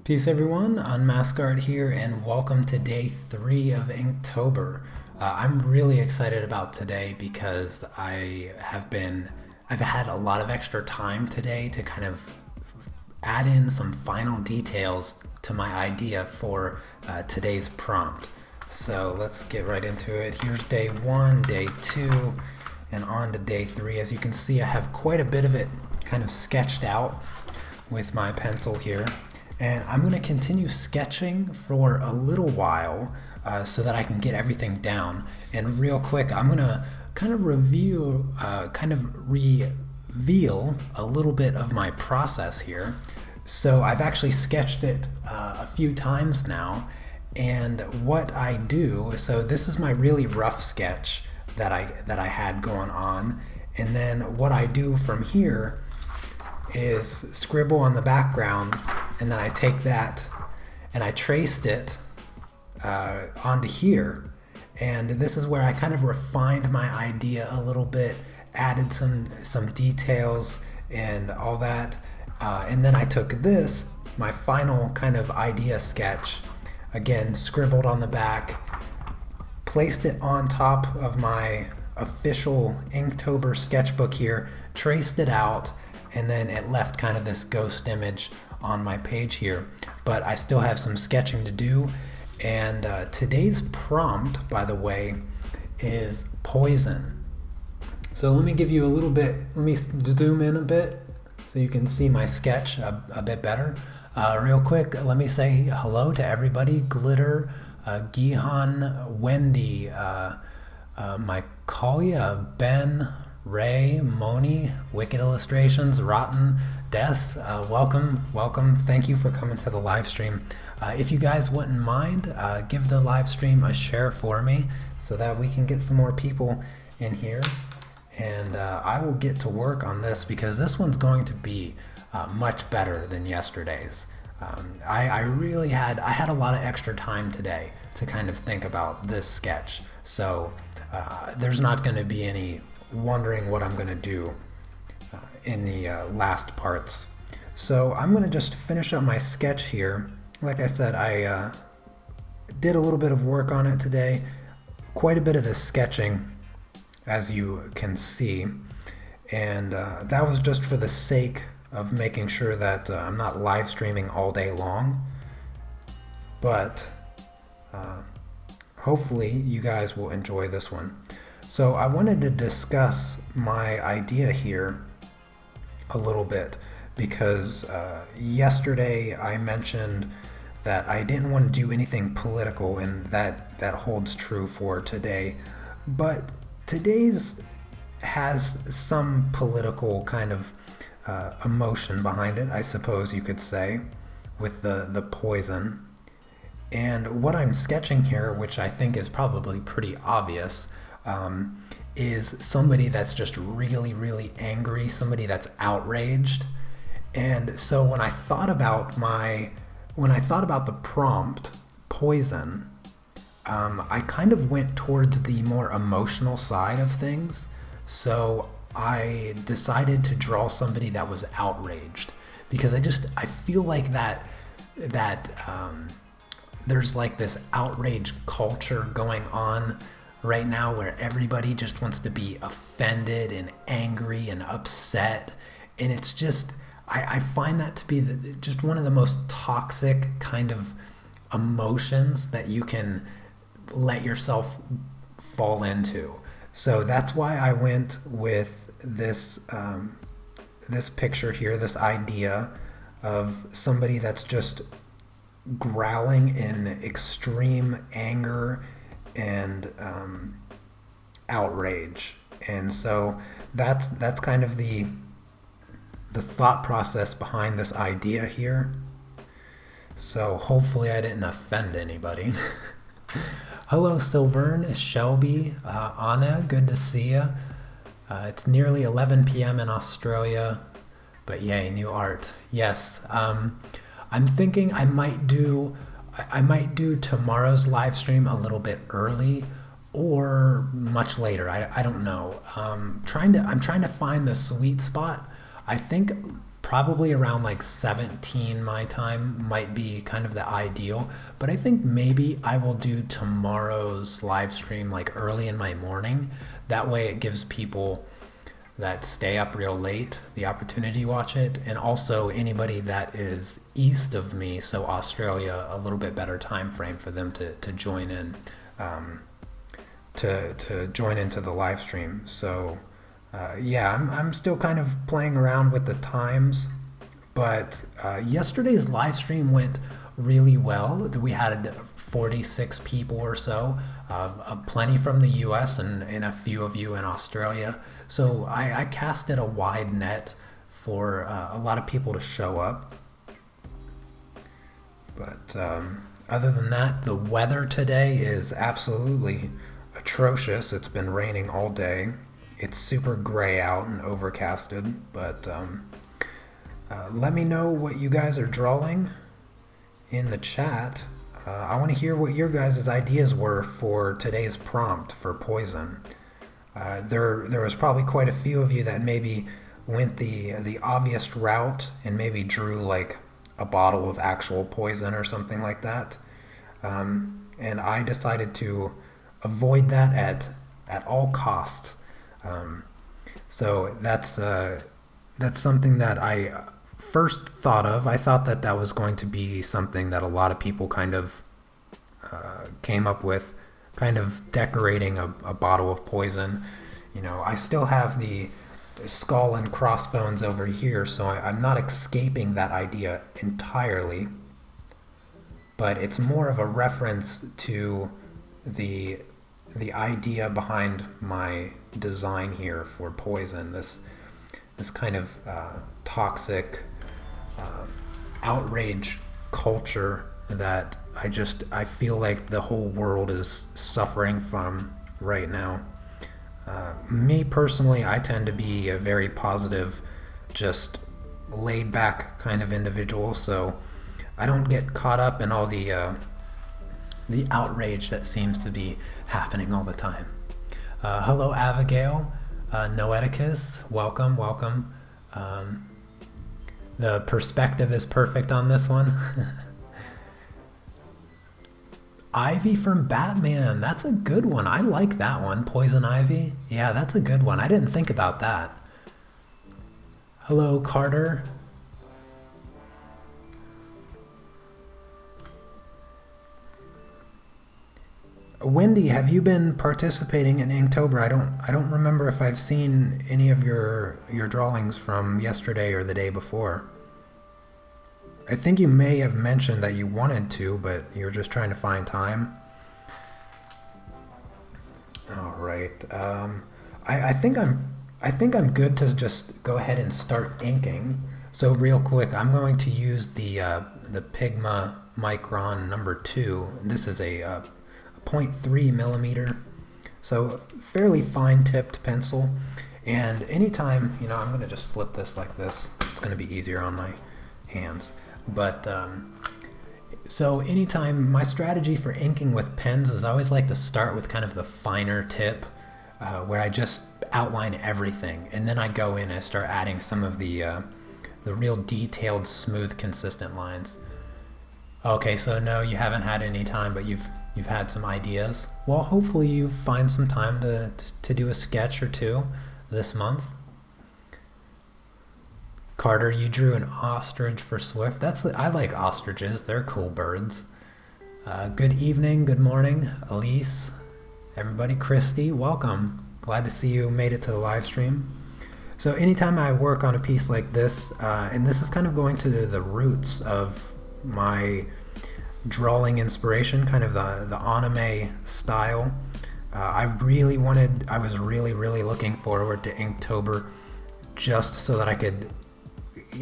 Peace everyone, Unmask Art here, and welcome to day 3 of Inktober. I'm really excited about today because I've had a lot of extra time today to kind of add in some final details to my idea for today's prompt. So let's get right into it. Here's day 1, day 2, and on to day 3. As you can see, I have quite a bit of it kind of sketched out with my pencil here. And I'm going to continue sketching for a little while so that I can get everything down. And real quick, I'm going to kind of reveal a little bit of my process here. So I've actually sketched it a few times now. And what I do, so this is my really rough sketch that I had going on. And then what I do from here is scribble on the background, and then I take that and I traced it onto here, and this is where I kind of refined my idea a little bit, added some details and all that, and then I took this, my final kind of idea sketch, again scribbled on the back, placed it on top of my official Inktober sketchbook here, traced it out, and then it left kind of this ghost image on my page here. But I still have some sketching to do, and today's prompt, by the way, is poison. So let me give you a little bit, let me zoom in a bit so you can see my sketch a bit better. Real quick, let me say hello to everybody. Glitter, Gihan, Wendy, Mykalia, Ben, Ray, Moni, Wicked Illustrations, Rotten, Des, welcome. Thank you for coming to the live stream. If you guys wouldn't mind, give the live stream a share for me so that we can get some more people in here. And I will get to work on this because this one's going to be much better than yesterday's. I had a lot of extra time today to kind of think about this sketch. So there's not going to be any wondering what I'm going to do in the last parts. So I'm going to just finish up my sketch here. Like I said, I did a little bit of work on it today, quite a bit of the sketching, as you can see, and that was just for the sake of making sure that I'm not live streaming all day long, but hopefully you guys will enjoy this one. So I wanted to discuss my idea here a little bit because yesterday I mentioned that I didn't want to do anything political, and that holds true for today. But today's has some political kind of emotion behind it, I suppose you could say, with the poison. And what I'm sketching here, which I think is probably pretty obvious, is somebody that's just really, really angry, somebody that's outraged. And so when I thought about the prompt, poison, I kind of went towards the more emotional side of things. So I decided to draw somebody that was outraged because I feel like that there's like this outrage culture going on right now where everybody just wants to be offended and angry and upset, and it's just I find that to be just one of the most toxic kind of emotions that you can let yourself fall into. So that's why I went with this this picture here, this idea of somebody that's just growling in extreme anger and outrage. And so that's kind of the thought process behind this idea here. So hopefully I didn't offend anybody. Hello Silvern, Shelby, Anna, good to see you. It's nearly 11 p.m. in Australia, but yay, new art. Yes, I'm thinking I might do tomorrow's live stream a little bit early or much later. I don't know. I'm trying to find the sweet spot. I think Probably around like 17 my time might be kind of the ideal, but I think maybe I will do tomorrow's live stream like early in my morning. That way it gives people that stay up real late the opportunity to watch it, and also anybody that is east of me, so Australia, a little bit better time frame for them to join in, to join into the live stream. So yeah, I'm still kind of playing around with the times, but yesterday's live stream went really well. We had 46 people or so, plenty from the US and a few of you in Australia. So I casted a wide net for a lot of people to show up. But other than that, the weather today is absolutely atrocious. It's been raining all day. It's super gray out and overcasted, but let me know what you guys are drawing in the chat. I want to hear what your guys' ideas were for today's prompt for poison. There was probably quite a few of you that maybe went the obvious route and maybe drew like a bottle of actual poison or something like that. And I decided to avoid that at all costs. So that's something that I first thought of. I thought that was going to be something that a lot of people kind of came up with, kind of decorating a bottle of poison. You know, I still have the skull and crossbones over here, so I'm not escaping that idea entirely, but it's more of a reference to the idea behind my design here for poison, this kind of toxic outrage culture that I feel like the whole world is suffering from right now. Me personally, I tend to be a very positive, just laid back kind of individual, so I don't get caught up in all the outrage that seems to be happening all the time. Hello, Abigail, Noeticus, welcome. The perspective is perfect on this one. Ivy from Batman, that's a good one. I like that one. Poison Ivy, yeah, that's a good one. I didn't think about that. Hello, Carter. Wendy, have you been participating in Inktober? I don't remember if I've seen any of your drawings from yesterday or the day before. I think you may have mentioned that you wanted to, but you're just trying to find time. All right. I think I'm good to just go ahead and start inking. So real quick, I'm going to use the Pigma Mircon number 2. This is a 0.3 millimeter, so fairly fine-tipped pencil. And anytime, you know, I'm going to just flip this like this. It's going to be easier on my hands. But so anytime, my strategy for inking with pens is I always like to start with kind of the finer tip, where I just outline everything, and then I go in and start adding some of the real detailed, smooth, consistent lines. Okay, so no, you haven't had any time, but you've had some ideas. Well, hopefully you find some time to do a sketch or two this month. Carter, you drew an ostrich for Swift. I like ostriches. They're cool birds. Good evening, good morning, Elise, everybody. Christy, welcome. Glad to see you made it to the live stream. So anytime I work on a piece like this, and this is kind of going to the roots of my drawing inspiration, kind of the anime style. I was really looking forward to Inktober, just so that I could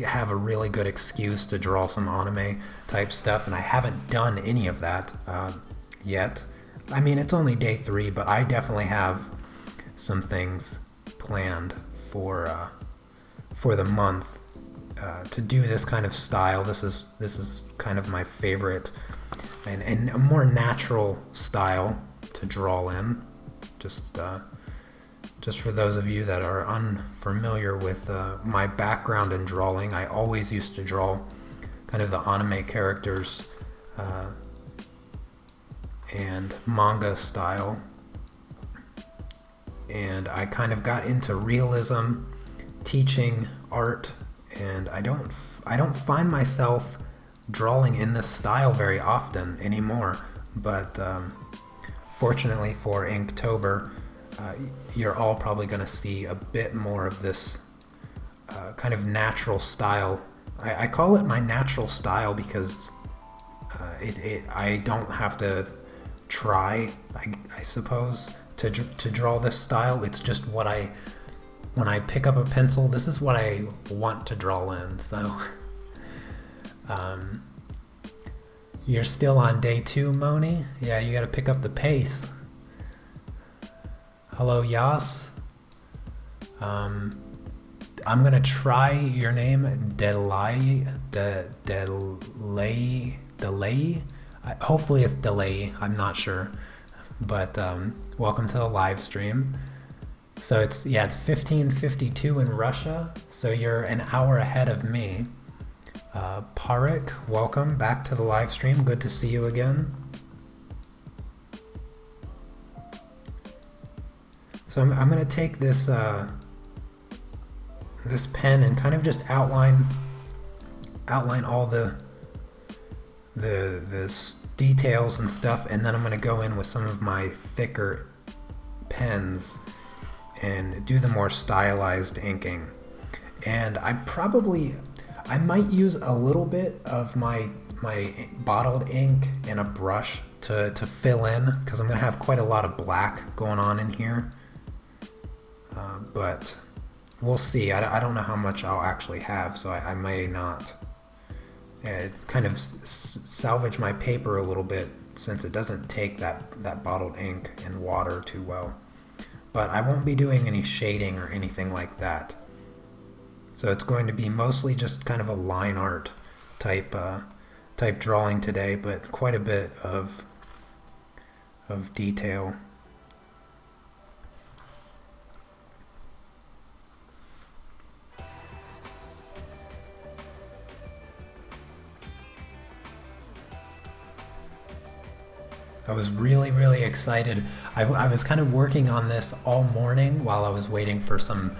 have a really good excuse to draw some anime type stuff, and I haven't done any of that yet. I mean, it's only day 3, but I definitely have some things planned for the month to do this kind of style. This is kind of my favorite and a more natural style to draw in. Just Just for those of you that are unfamiliar with my background in drawing, I always used to draw kind of the anime characters and manga style. And I kind of got into realism, teaching art, and I don't find myself drawing in this style very often anymore. But fortunately for Inktober, you're all probably going to see a bit more of this kind of natural style. I call it my natural style because I don't have to try, I suppose, to draw this style. It's just when I pick up a pencil, this is what I want to draw in. So you're still on day 2, Moni? Yeah, you got to pick up the pace. Hello, Yas. I'm gonna try your name, Delay. Hopefully it's Delay. I'm not sure, but welcome to the live stream. So it's 15:52 in Russia. So you're an hour ahead of me. Parik, welcome back to the live stream. Good to see you again. So I'm going to take this this pen and kind of just outline all the details and stuff, and then I'm going to go in with some of my thicker pens and do the more stylized inking. And I might use a little bit of my bottled ink and a brush to fill in, because I'm going to have quite a lot of black going on in here. But we'll see. I don't know how much I'll actually have, so I may not kind of salvage my paper a little bit, since it doesn't take that bottled ink and water too well. But I won't be doing any shading or anything like that. So it's going to be mostly just kind of a line art type drawing today, but quite a bit of detail. I was really, really excited. I was kind of working on this all morning while I was waiting for some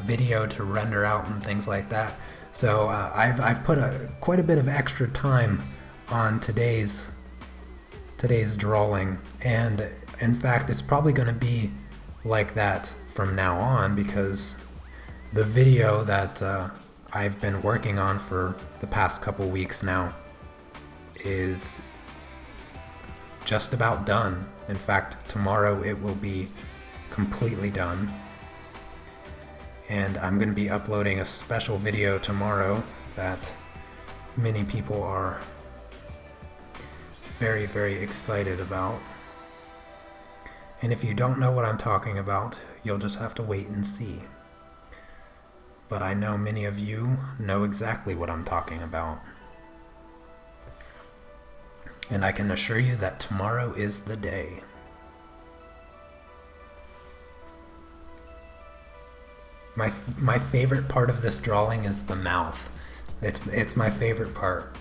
video to render out and things like that. So I've put quite a bit of extra time on today's drawing, and in fact it's probably going to be like that from now on, because the video that I've been working on for the past couple weeks now is just about done. In fact, tomorrow it will be completely done. And I'm going to be uploading a special video tomorrow that many people are very, very excited about. And if you don't know what I'm talking about, you'll just have to wait and see. But I know many of you know exactly what I'm talking about. And I can assure you that tomorrow is the day. My favorite part of this drawing is the mouth. It's my favorite part.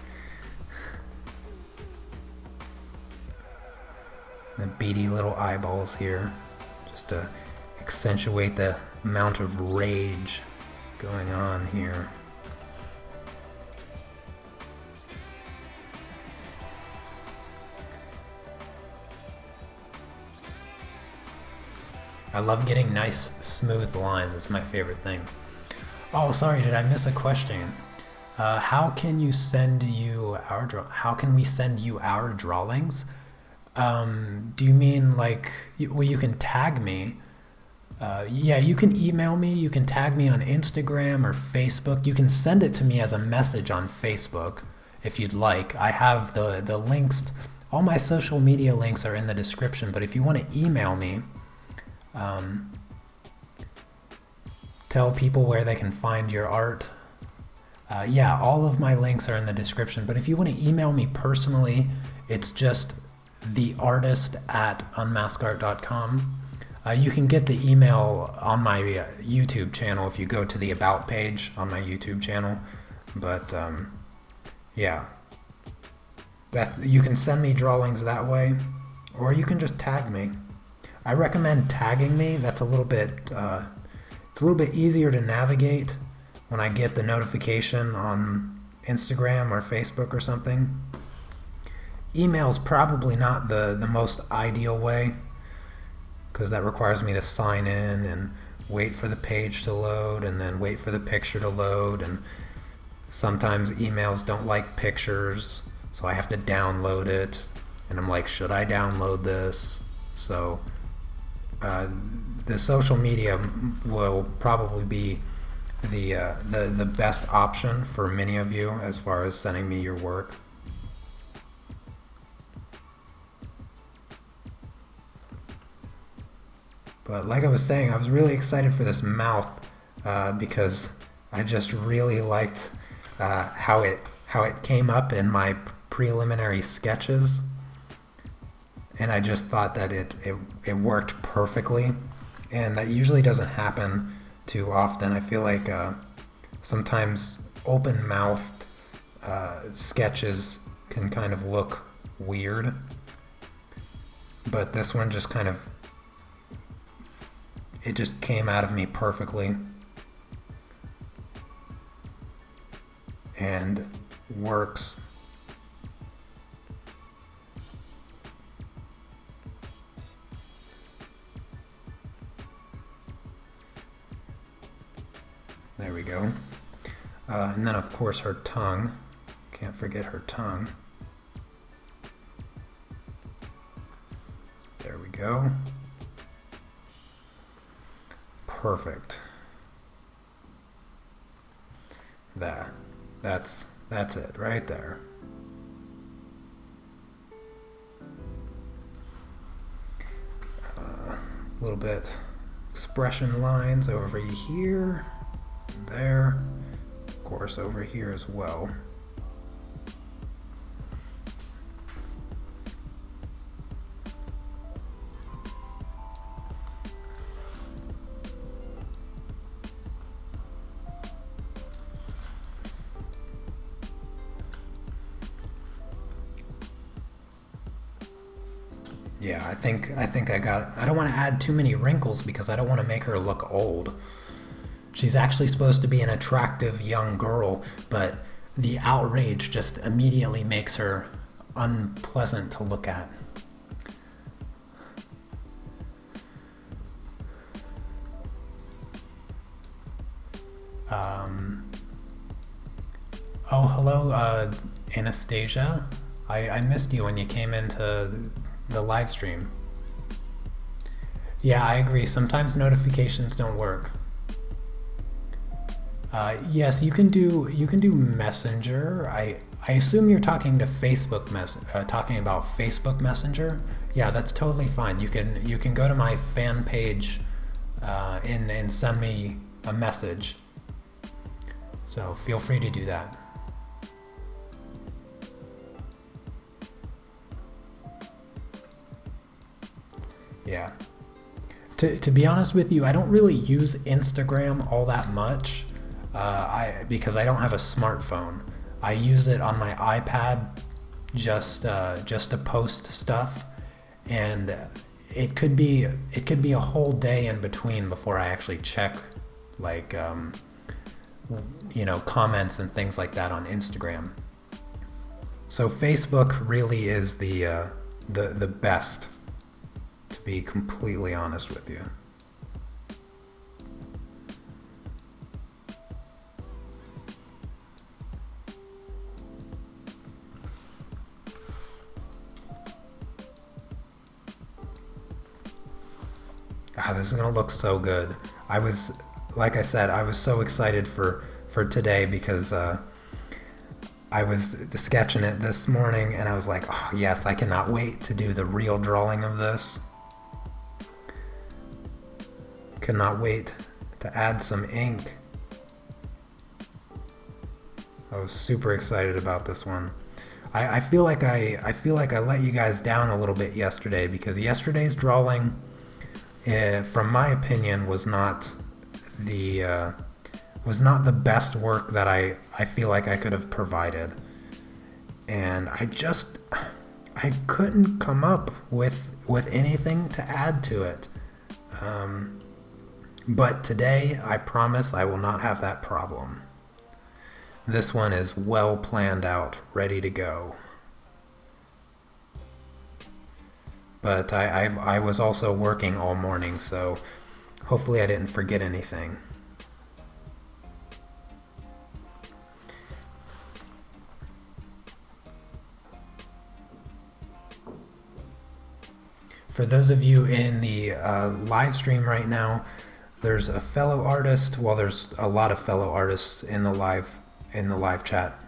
The beady little eyeballs here, just to accentuate the amount of rage going on here. I love getting nice, smooth lines. It's my favorite thing. Oh, sorry, did I miss a question? How can we send you our drawings? Do you mean like, well, you can tag me? Yeah, you can email me. You can tag me on Instagram or Facebook. You can send it to me as a message on Facebook if you'd like. I have the links. All my social media links are in the description. But if you want to email me, tell people where they can find your art. Yeah, all of my links are in the description, but if you want to email me personally, it's just theartist@unmaskart.com. You can get the email on my YouTube channel if you go to the About page on my YouTube channel. But yeah, that you can send me drawings that way, or you can just tag me. I recommend tagging me. That's a little bit it's a little bit easier to navigate when I get the notification on Instagram or Facebook or something. Email's probably not the most ideal way, because that requires me to sign in and wait for the page to load and then wait for the picture to load, and sometimes emails don't like pictures, so I have to download it, and I'm like, should I download this? So the social media will probably be the best option for many of you as far as sending me your work. But like I was saying, I was really excited for this mouth because I just really liked how it came up in my preliminary sketches, and I just thought that it worked perfectly, and that usually doesn't happen too often. I feel like sometimes open-mouthed sketches can kind of look weird, but this one just kind of, it just came out of me perfectly and works. There we go. And then of course her tongue. Can't forget her tongue. There we go. Perfect. That's it right there. A little bit expression lines over here, there, of course over here as well. Yeah, I think I don't want to add too many wrinkles because I don't want to make her look old. She's actually supposed to be an attractive young girl, but the outrage just immediately makes her unpleasant to look at. Oh, hello, Anastasia. I missed you when you came into the live stream. Yeah, I agree. Sometimes notifications don't work. Yes, you can do Messenger. I assume you're talking to Facebook talking about Facebook Messenger. Yeah, that's totally fine. You can go to my fan page and send me a message. So feel free to do that. Yeah. To be honest with you, I don't really use Instagram all that much because I don't have a smartphone. I use it on my iPad just to post stuff, and it could be a whole day in between before I actually check like comments and things like that on Instagram. So Facebook really is the best, to be completely honest with you. This is gonna look so good. Like I said, I was so excited for today because I was sketching it this morning and I was like, oh yes, I cannot wait to do the real drawing of this. Cannot wait to add some ink. I was super excited about this one. I feel like I let you guys down a little bit yesterday because yesterday's drawing, from my opinion, the was not the best work that I feel like I could have provided. And I couldn't come up with anything to add to it. But today, I promise I will not have that problem. This one is well planned out, ready to go. But I was also working all morning, so hopefully I didn't forget anything. For those of you in the live stream right now, there's a fellow artist. Well, there's a lot of fellow artists in the live chat,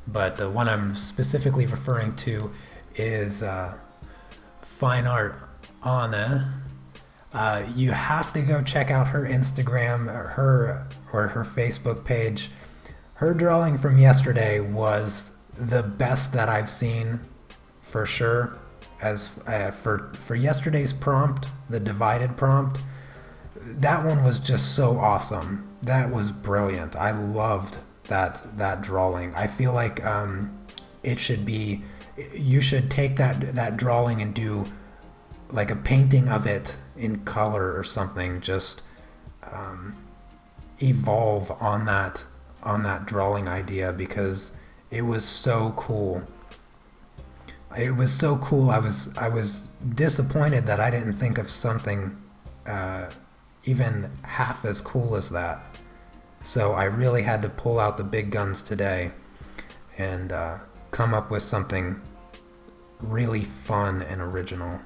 but the one I'm specifically referring to is Fine Art Anna. You have to go check out her Instagram or her Facebook page. Her drawing from yesterday was the best that I've seen, for sure. As for yesterday's prompt, the divided prompt, that one was just so awesome. That was brilliant. I loved that drawing. I feel like it should be, you should take that drawing and do like a painting of it in color or something. Just evolve on that drawing idea, because it was so cool. It was so cool. I was disappointed that I didn't think of something even half as cool as that. So I really had to pull out the big guns today and come up with something really fun and original.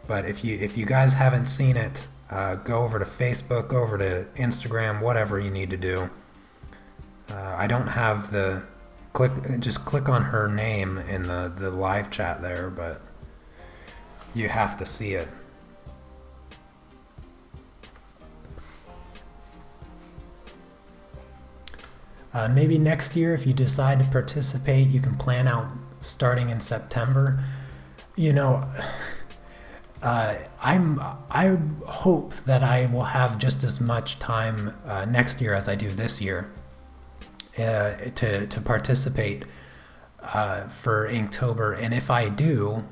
But if you guys haven't seen it, go over to Facebook, go over to Instagram, whatever you need to do. I don't have the just click on her name in the live chat there, but you have to see it. Maybe next year, if you decide to participate, you can plan out starting in September. You know, I hope that I will have just as much time next year as I do this year to participate for Inktober. And if I do,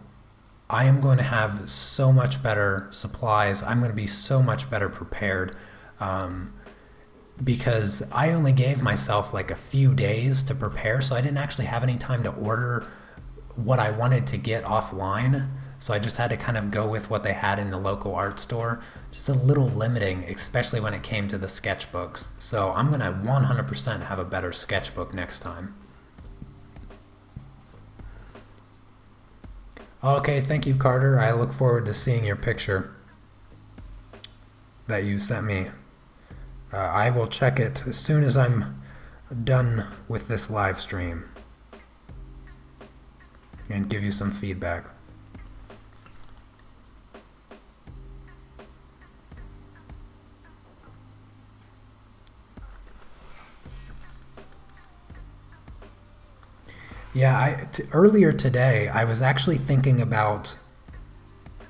I am going to have so much better supplies. I'm going to be so much better prepared, because I only gave myself like a few days to prepare, so I didn't actually have any time to order what I wanted to get offline. So I just had to kind of go with what they had in the local art store. Just a little limiting, especially when it came to the sketchbooks. So I'm going to 100% have a better sketchbook next time. Okay, thank you, Carter. I look forward to seeing your picture that you sent me. I will check it as soon as I'm done with this live stream and give you some feedback. Yeah, earlier today I was actually thinking about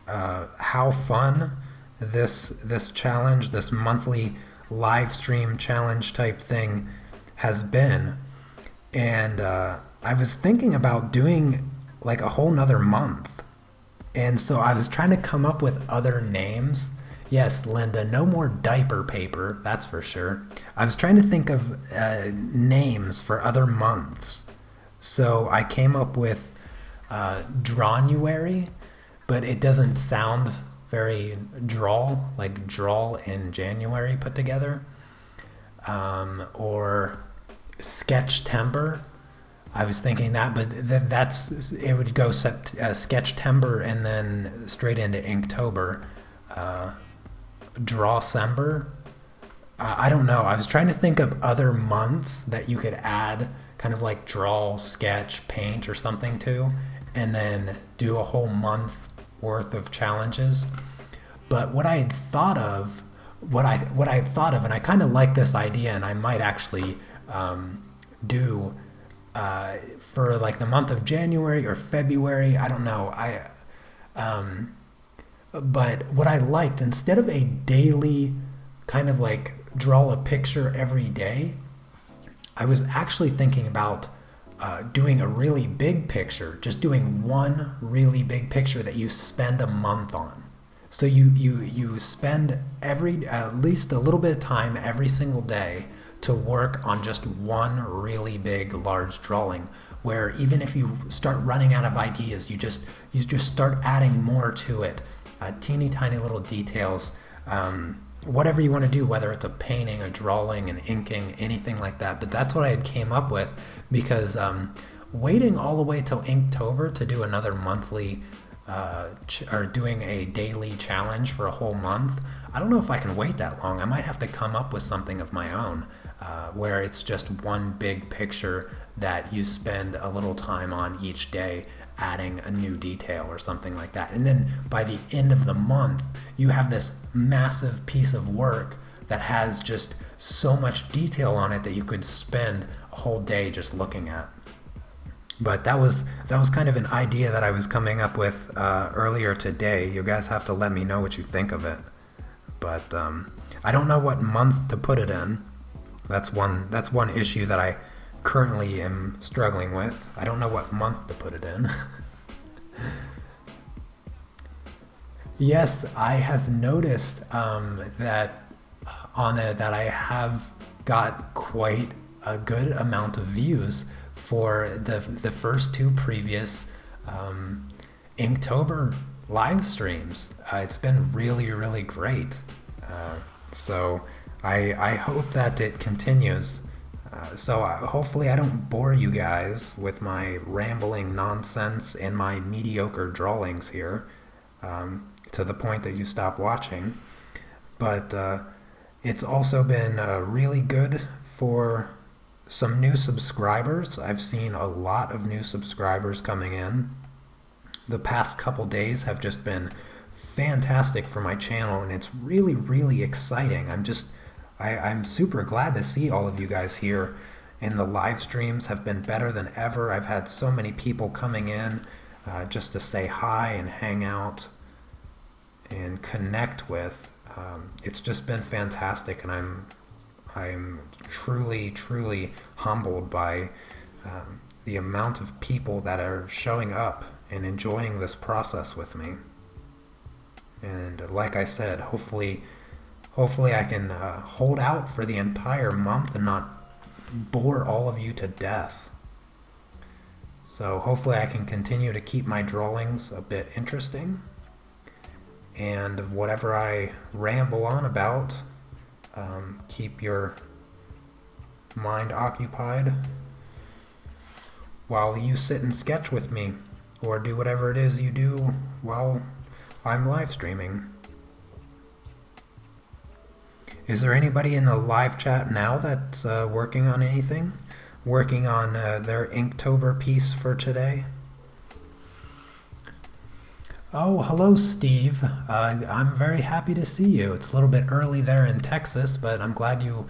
how fun this challenge, this monthly live stream challenge type thing has been, and I was thinking about doing like a whole nother month, and so I was trying to come up with other names. Yes, Linda, no more diaper paper, that's for sure. I was trying to think of names for other months. So I came up with Drawnuary, but it doesn't sound very drawl, like drawl in January put together. Or Sketchtember. I was thinking that, but it would go Sketchtember and then straight into Inktober. Drawcember. I don't know. I was trying to think of other months that you could add kind of like draw, sketch, paint or something to, and then do a whole month worth of challenges. But what I had thought of, and I kind of like this idea, and I might actually do for like the month of January or February. I don't know. But what I liked, instead of a daily kind of like draw a picture every day, I was actually thinking about doing a really big picture, just doing one really big picture that you spend a month on. So you spend at least a little bit of time every single day to work on just one really big, large drawing, where even if you start running out of ideas, you just start adding more to it, teeny tiny little details, whatever you want to do, whether it's a painting, a drawing, an inking, anything like that. But that's what I had came up with, because waiting all the way till Inktober to do another monthly or doing a daily challenge for a whole month, I don't know if I can wait that long. I might have to come up with something of my own, where it's just one big picture that you spend a little time on each day, adding a new detail or something like that. And then by the end of the month, you have this massive piece of work that has just so much detail on it that you could spend a whole day just looking at. But that was kind of an idea that I was coming up with earlier today. You guys have to let me know what you think of it. But I don't know what month to put it in. That's one issue that I currently am struggling with. I don't know what month to put it in. Yes, I have noticed that that I have got quite a good amount of views for the first two previous Inktober live streams. It's been really, really great. So I hope that it continues. So hopefully I don't bore you guys with my rambling nonsense and my mediocre drawings here to the point that you stop watching. But it's also been really good for some new subscribers. I've seen a lot of new subscribers coming in. The past couple days have just been fantastic for my channel, and it's really, really exciting. I'm super glad to see all of you guys here, and the live streams have been better than ever. I've had so many people coming in just to say hi and hang out and connect with. It's just been fantastic, and I'm truly, truly humbled by the amount of people that are showing up and enjoying this process with me. And like I said, hopefully I can hold out for the entire month and not bore all of you to death. So hopefully I can continue to keep my drawings a bit interesting, and whatever I ramble on about, keep your mind occupied while you sit and sketch with me, or do whatever it is you do while I'm live streaming. Is there anybody in the live chat now that's working on anything? Working on their Inktober piece for today? Oh, hello, Steve. I'm very happy to see you. It's a little bit early there in Texas, but I'm glad you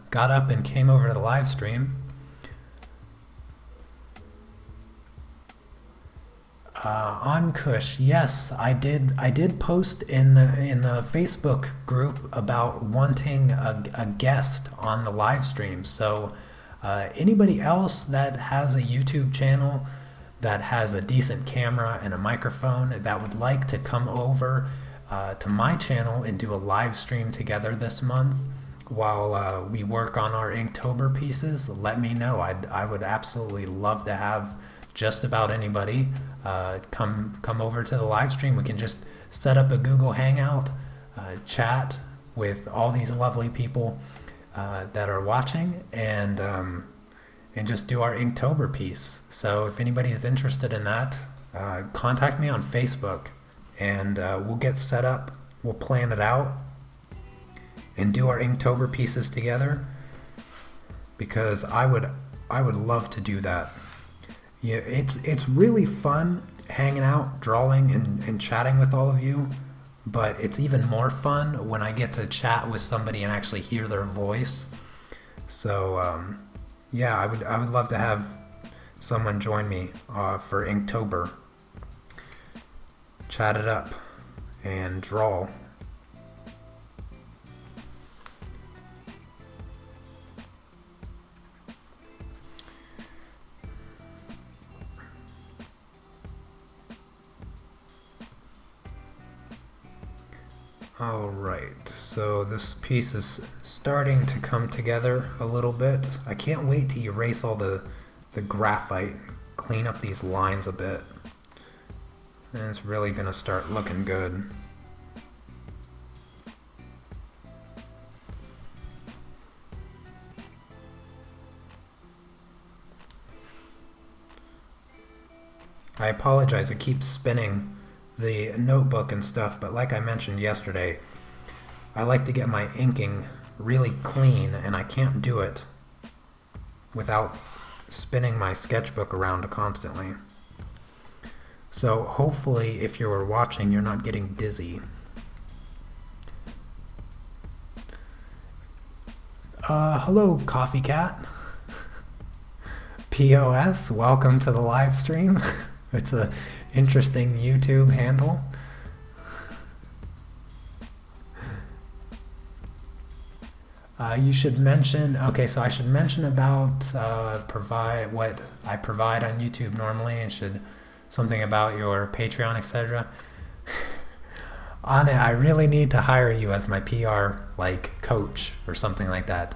got up and came over to the live stream. Ankush, yes, I did post in the Facebook group about wanting a guest on the live stream. So anybody else that has a YouTube channel that has a decent camera and a microphone that would like to come over to my channel and do a live stream together this month while we work on our Inktober pieces, let me know. I would absolutely love to have just about anybody come over to the live stream. We can just set up a Google Hangout, chat with all these lovely people that are watching, and just do our Inktober piece. So if anybody is interested in that, contact me on Facebook, and we'll get set up. We'll plan it out and do our Inktober pieces together, because I would love to do that. Yeah, it's really fun hanging out, drawing, and chatting with all of you, but it's even more fun when I get to chat with somebody and actually hear their voice. So yeah, I would love to have someone join me for Inktober. chat it up and draw. Alright, so this piece is starting to come together a little bit. I can't wait to erase all the graphite, clean up these lines a bit. And it's really going to start looking good. I apologize, I keep spinning the notebook and stuff, but like I mentioned yesterday, I like to get my inking really clean, and I can't do it without spinning my sketchbook around constantly. So hopefully if you're watching, you're not getting dizzy. Hello, Coffee Cat. POS, welcome to the live stream. It's a interesting YouTube handle. You should mention, okay, so I should mention about what I provide on YouTube normally, and something about your Patreon, etc. Anna, I really need to hire you as my PR coach or something like that.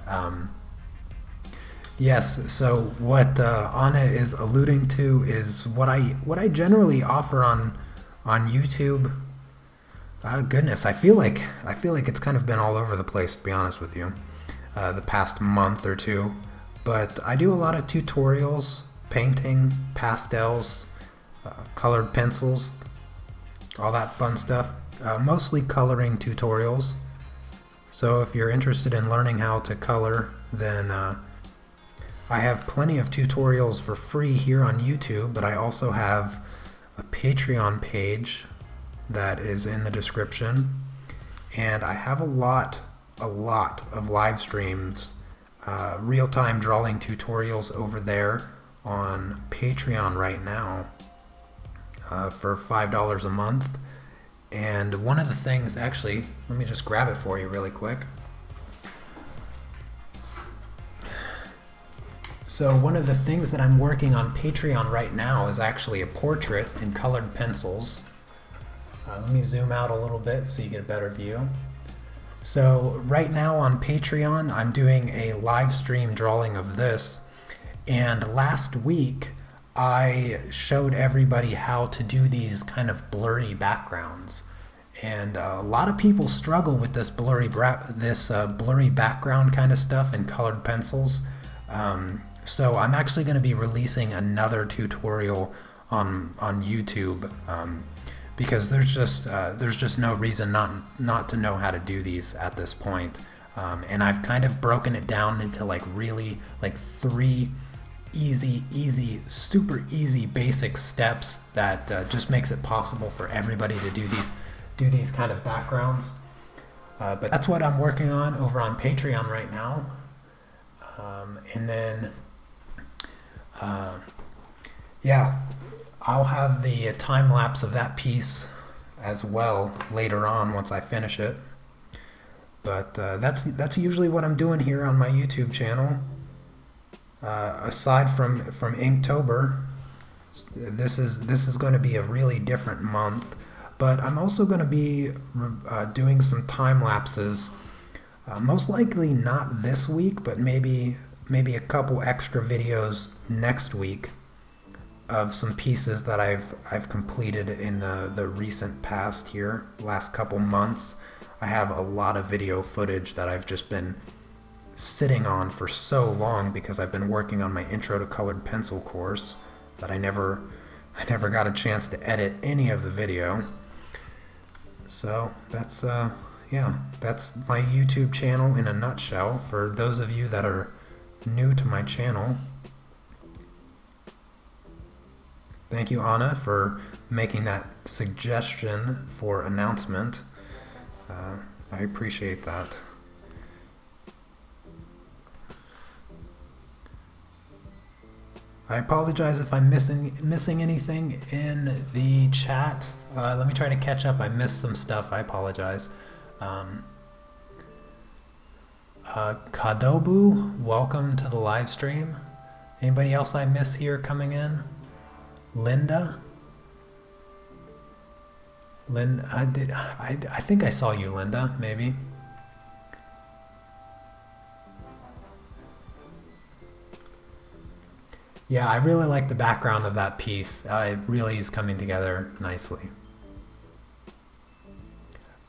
Yes, so what Anna is alluding to is what I generally offer on YouTube. Goodness, I feel like it's kind of been all over the place, to be honest with you, the past month or two. But I do a lot of tutorials, painting, pastels, colored pencils, all that fun stuff. Mostly coloring tutorials. So if you're interested in learning how to color, then I have plenty of tutorials for free here on YouTube, but I also have a Patreon page that is in the description, and I have a lot of live streams, real-time drawing tutorials over there on Patreon right now for $5 a month. And one of the things, actually, let me just grab it for you really quick. So one of the things that I'm working on Patreon right now is actually a portrait in colored pencils. Let me zoom out a little bit so you get a better view. So right now on Patreon, I'm doing a live stream drawing of this. And last week, I showed everybody how to do these kind of blurry backgrounds. And a lot of people struggle with this blurry background kind of stuff in colored pencils. So I'm actually going to be releasing another tutorial on YouTube because there's just no reason not to know how to do these at this point. And I've kind of broken it down into really three super easy basic steps that just makes it possible for everybody to do these kind of backgrounds. But that's what I'm working on over on Patreon right now. And then yeah, I'll have the time lapse of that piece as well later on once I finish it. But that's usually what I'm doing here on my YouTube channel. Aside from InkTober, this is going to be a really different month. But I'm also going to be doing some time lapses. Most likely not this week, but maybe a couple extra videos next week of some pieces that I've completed in the recent past here, last couple months. I have a lot of video footage that I've just been sitting on for so long because I've been working on my Intro to Colored Pencil course that I never got a chance to edit any of the video. So that's that's my YouTube channel in a nutshell for those of you that are new to my channel. Thank you, Anna, for making that suggestion for announcement. I appreciate that. I apologize if I'm missing anything in the chat. Let me try to catch up. I missed some stuff. I apologize. Kadobu, welcome to the live stream. Anybody else I miss here coming in? Linda? I think I saw you, Linda, maybe. Yeah, I really like the background of that piece. It really is coming together nicely.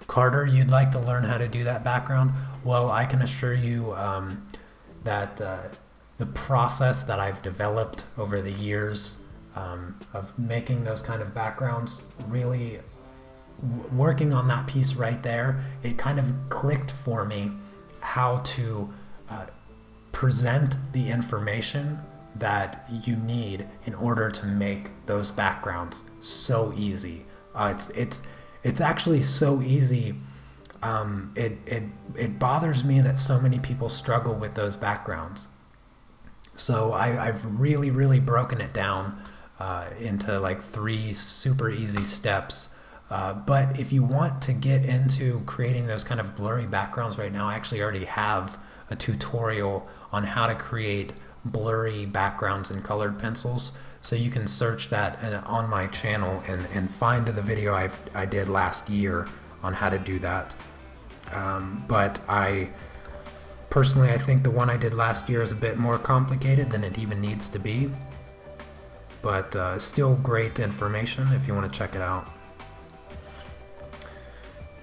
Carter, you'd like to learn how to do that background? Well, I can assure you that the process that I've developed over the years of making those kind of backgrounds, really working on that piece right there, it kind of clicked for me how to present the information that you need in order to make those backgrounds so easy. It's actually so easy. It bothers me that so many people struggle with those backgrounds. So I've really broken it down into like 3 super easy steps. But if you want to get into creating those kind of blurry backgrounds right now, I actually already have a tutorial on how to create blurry backgrounds in colored pencils. So you can search that on my channel and find the video I did last year on how to do that. But I think the one I did last year is a bit more complicated than it even needs to be. But still great information if you want to check it out.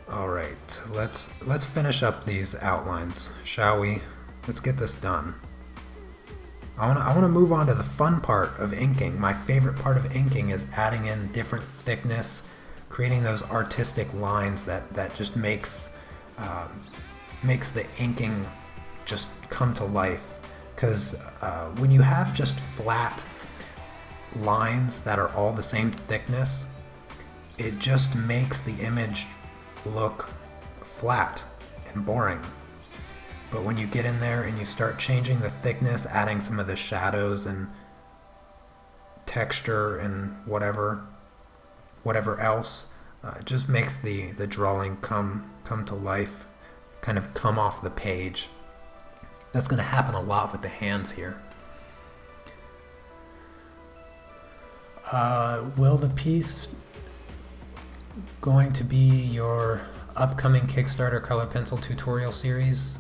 Alright, let's finish up these outlines, shall we? Let's get this done. I want to move on to the fun part of inking. My favorite part of inking is adding in different thickness, creating those artistic lines that just makes the inking just come to life. Because when you have just flat lines that are all the same thickness, it just makes the image look flat and boring. But when you get in there and you start changing the thickness, adding some of the shadows and texture and whatever else, it just makes the drawing come to life, kind of come off the page. That's going to happen a lot with the hands here. Will the piece going to be your upcoming Kickstarter color pencil tutorial series?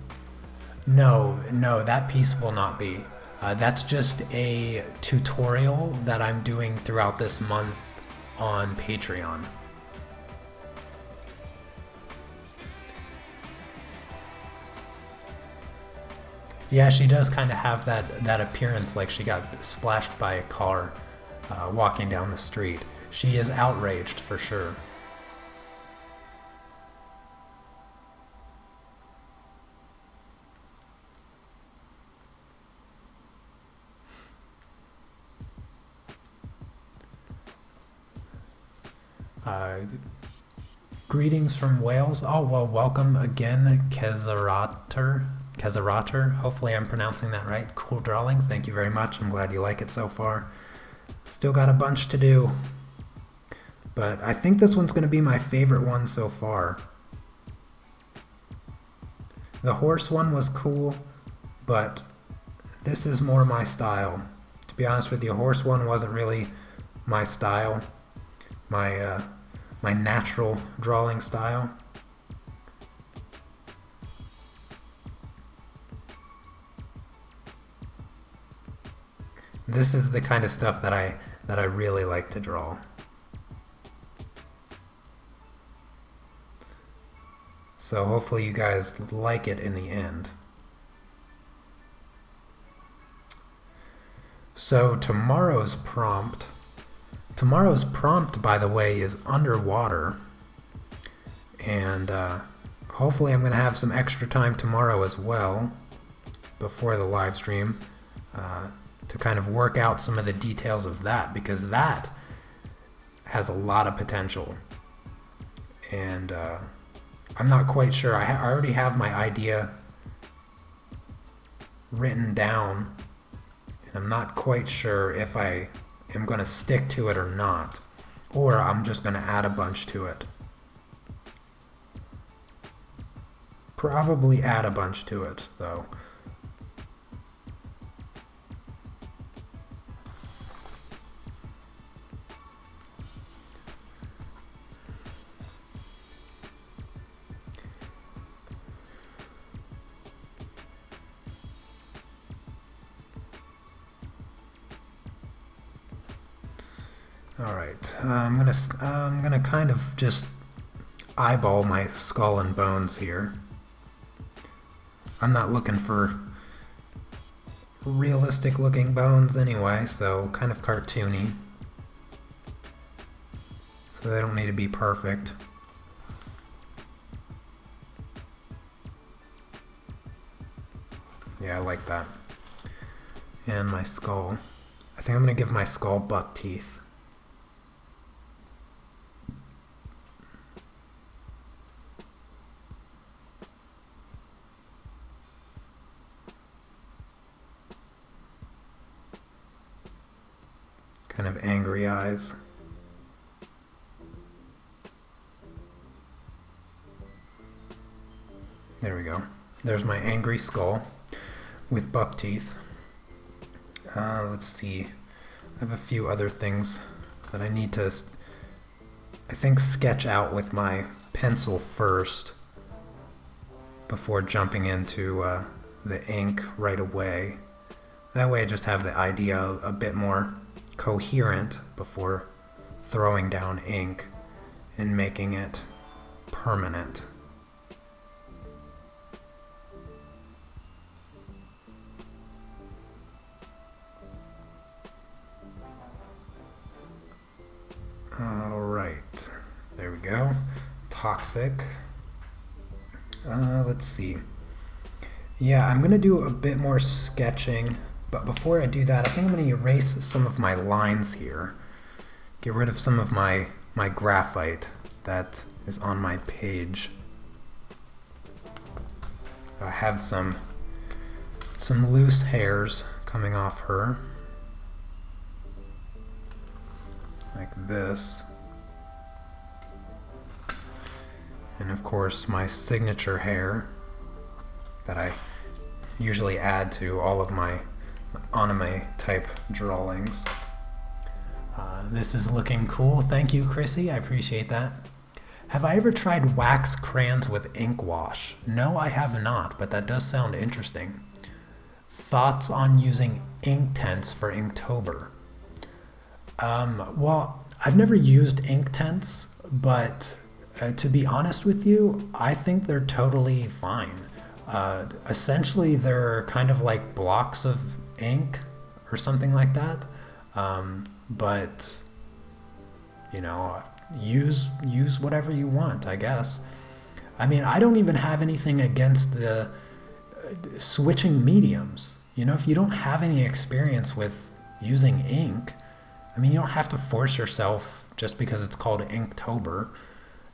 No, that piece will not be. That's just a tutorial that I'm doing throughout this month on Patreon. Yeah, she does kind of have that appearance like she got splashed by a car walking down the street. She is outraged for sure. Greetings from Wales. Oh, well, welcome again, Kezarater. Hopefully I'm pronouncing that right. Cool drawing. Thank you very much. I'm glad you like it so far. Still got a bunch to do. But I think this one's going to be my favorite one so far. The horse one was cool, but this is more my style. To be honest with you, the horse one wasn't really my style. My natural drawing style. This is the kind of stuff that I really like to draw. So hopefully you guys like it in the end. So tomorrow's prompt, by the way, is underwater, and hopefully I'm going to have some extra time tomorrow as well, before the live stream, to kind of work out some of the details of that, because that has a lot of potential, and I'm not quite sure. I already have my idea written down, and I'm not quite sure if I am going to stick to it or not. or I'm just going to add a bunch to it. Probably add a bunch to it, though. All right, I'm gonna kind of just eyeball my skull and bones here. I'm not looking for realistic looking bones anyway, so kind of cartoony. So they don't need to be perfect. Yeah, I like that. And my skull. I think I'm gonna give my skull buck teeth. Kind of angry eyes. There we go. There's my angry skull with buck teeth. Let's see. I have a few other things that I need to, I think, sketch out with my pencil first before jumping into the ink right away. That way I just have the idea a bit more coherent before throwing down ink and making it permanent. Alright, there we go. Toxic. Let's see. Yeah, I'm gonna do a bit more sketching. But before I do that, I think I'm going to erase some of my lines here. Get rid of some of my graphite that is on my page. I have some loose hairs coming off her. Like this. And of course my signature hair that I usually add to all of my anime type drawings. This is looking cool. Thank you, Chrissy. I appreciate that. Have I ever tried wax crayons with ink wash? No, I have not, but that does sound interesting. Thoughts on using Inktense for Inktober? Well, I've never used Inktense, but to be honest with you, I think they're totally fine. Essentially, they're kind of like blocks of ink or something like that, but you know, use whatever you want, I guess. I mean, I don't even have anything against the switching mediums. You know, if you don't have any experience with using ink, I mean, you don't have to force yourself just because it's called Inktober.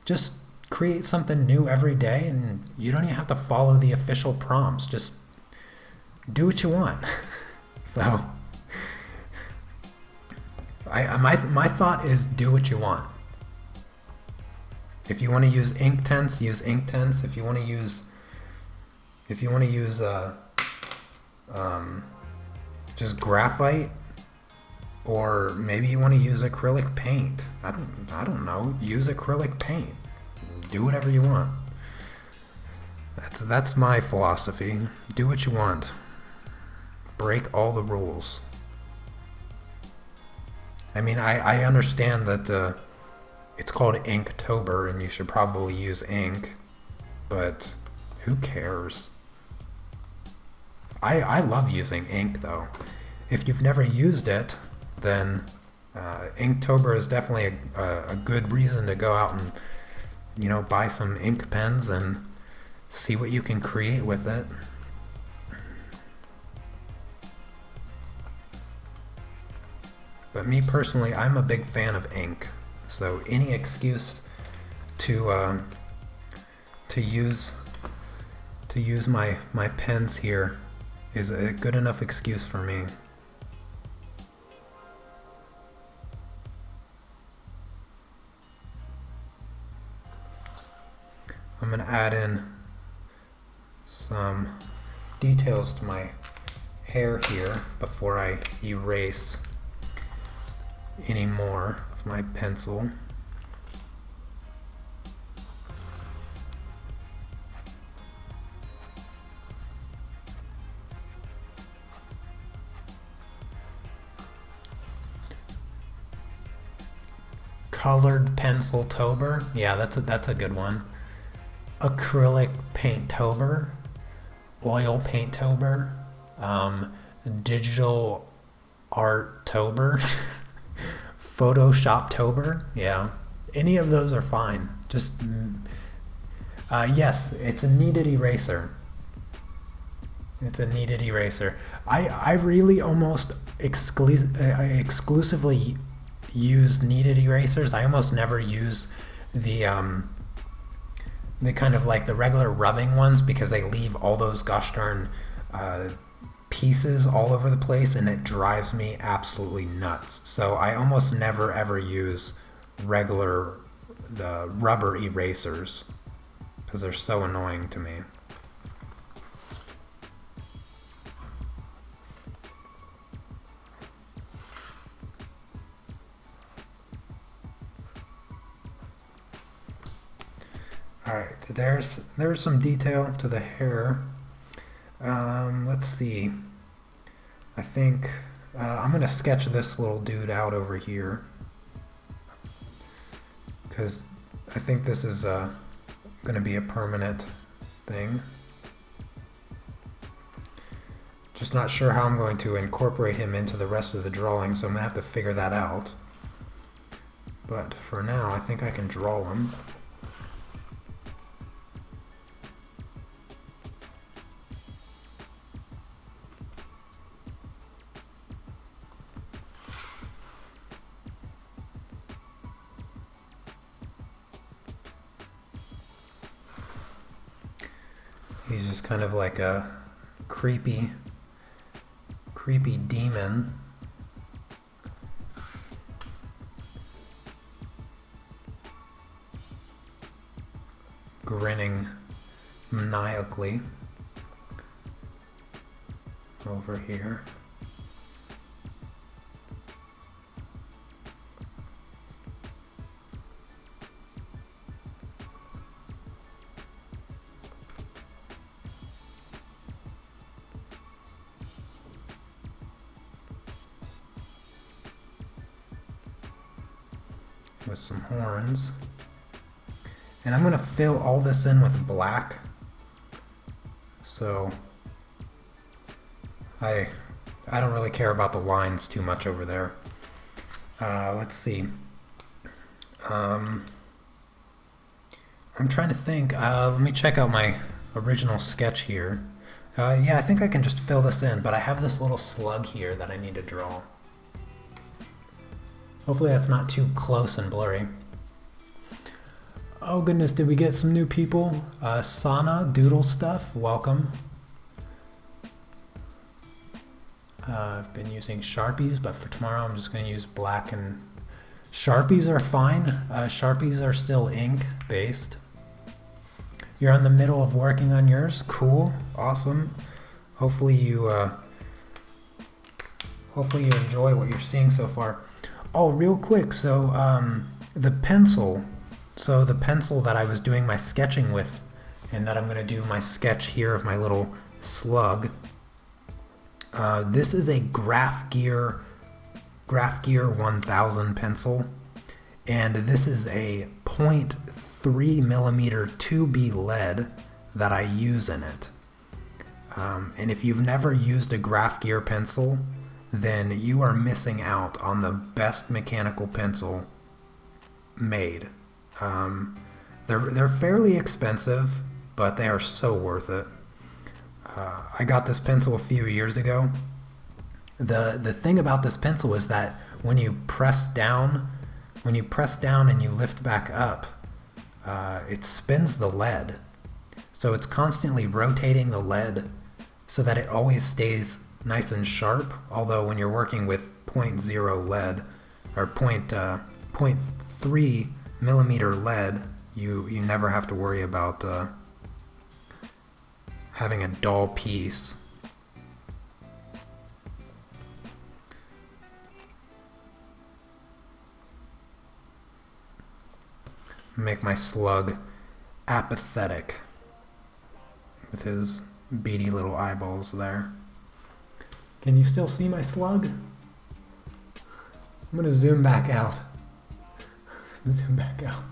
Just create something new every day, and you don't even have to follow the official prompts. Just do what you want. So, my thought is do what you want. If you want to use Inktense, use Inktense. If you want to use just graphite, or maybe you want to use acrylic paint. I don't know. Use acrylic paint. Do whatever you want. That's my philosophy. Do what you want. Break all the rules. I mean, I understand that it's called Inktober and you should probably use ink, but who cares? I love using ink though. If you've never used it, then Inktober is definitely a good reason to go out and, you know, buy some ink pens and see what you can create with it. But me personally, I'm a big fan of ink, so any excuse to use my pens here is a good enough excuse for me. I'm going to add in some details to my hair here before I erase any more of my pencil. Colored pencil tober, yeah, that's a good one. Acrylic paint tober, oil paint tober, digital art tober, Photoshop tober, yeah. Any of those are fine. Just yes, it's a kneaded eraser. It's a kneaded eraser. I really almost exclusively use kneaded erasers. I almost never use the kind of like the regular rubbing ones because they leave all those gosh darn pieces all over the place, and it drives me absolutely nuts. So I almost never ever use the rubber erasers because they're so annoying to me. Alright, there's some detail to the hair. Let's see. I think I'm going to sketch this little dude out over here because I think this is going to be a permanent thing. Just not sure how I'm going to incorporate him into the rest of the drawing, so I'm going to have to figure that out. But for now, I think I can draw him. He's just kind of like a creepy demon. Grinning maniacally over here. With some horns. And I'm going to fill all this in with black. So I don't really care about the lines too much over there. Let's see. I'm trying to think. Let me check out my original sketch here. Yeah, I think I can just fill this in, but I have this little slug here that I need to draw. Hopefully that's not too close and blurry. Oh goodness, did we get some new people? Sana, Doodle Stuff, welcome. I've been using Sharpies, but for tomorrow I'm just going to use black, and Sharpies are fine. Sharpies are still ink based. You're in the middle of working on yours? Cool, awesome. Hopefully you enjoy what you're seeing so far. Oh, real quick, so the pencil that I was doing my sketching with, and that I'm going to do my sketch here of my little slug, this is a Graph Gear 1000 pencil, and this is a 0.3 millimeter 2B lead that I use in it. And if you've never used a Graph Gear pencil, then you are missing out on the best mechanical pencil made. They're fairly expensive, but they are so worth it. I got this pencil a few years ago. The thing about this pencil is that when you press down and you lift back up, it spins the lead. So it's constantly rotating the lead so that it always stays nice and sharp, although when you're working with 0.0 lead or 0.3 millimeter lead, you never have to worry about having a dull piece. Make my slug apathetic with his beady little eyeballs there. Can you still see my slug? I'm gonna zoom back out. Zoom back out.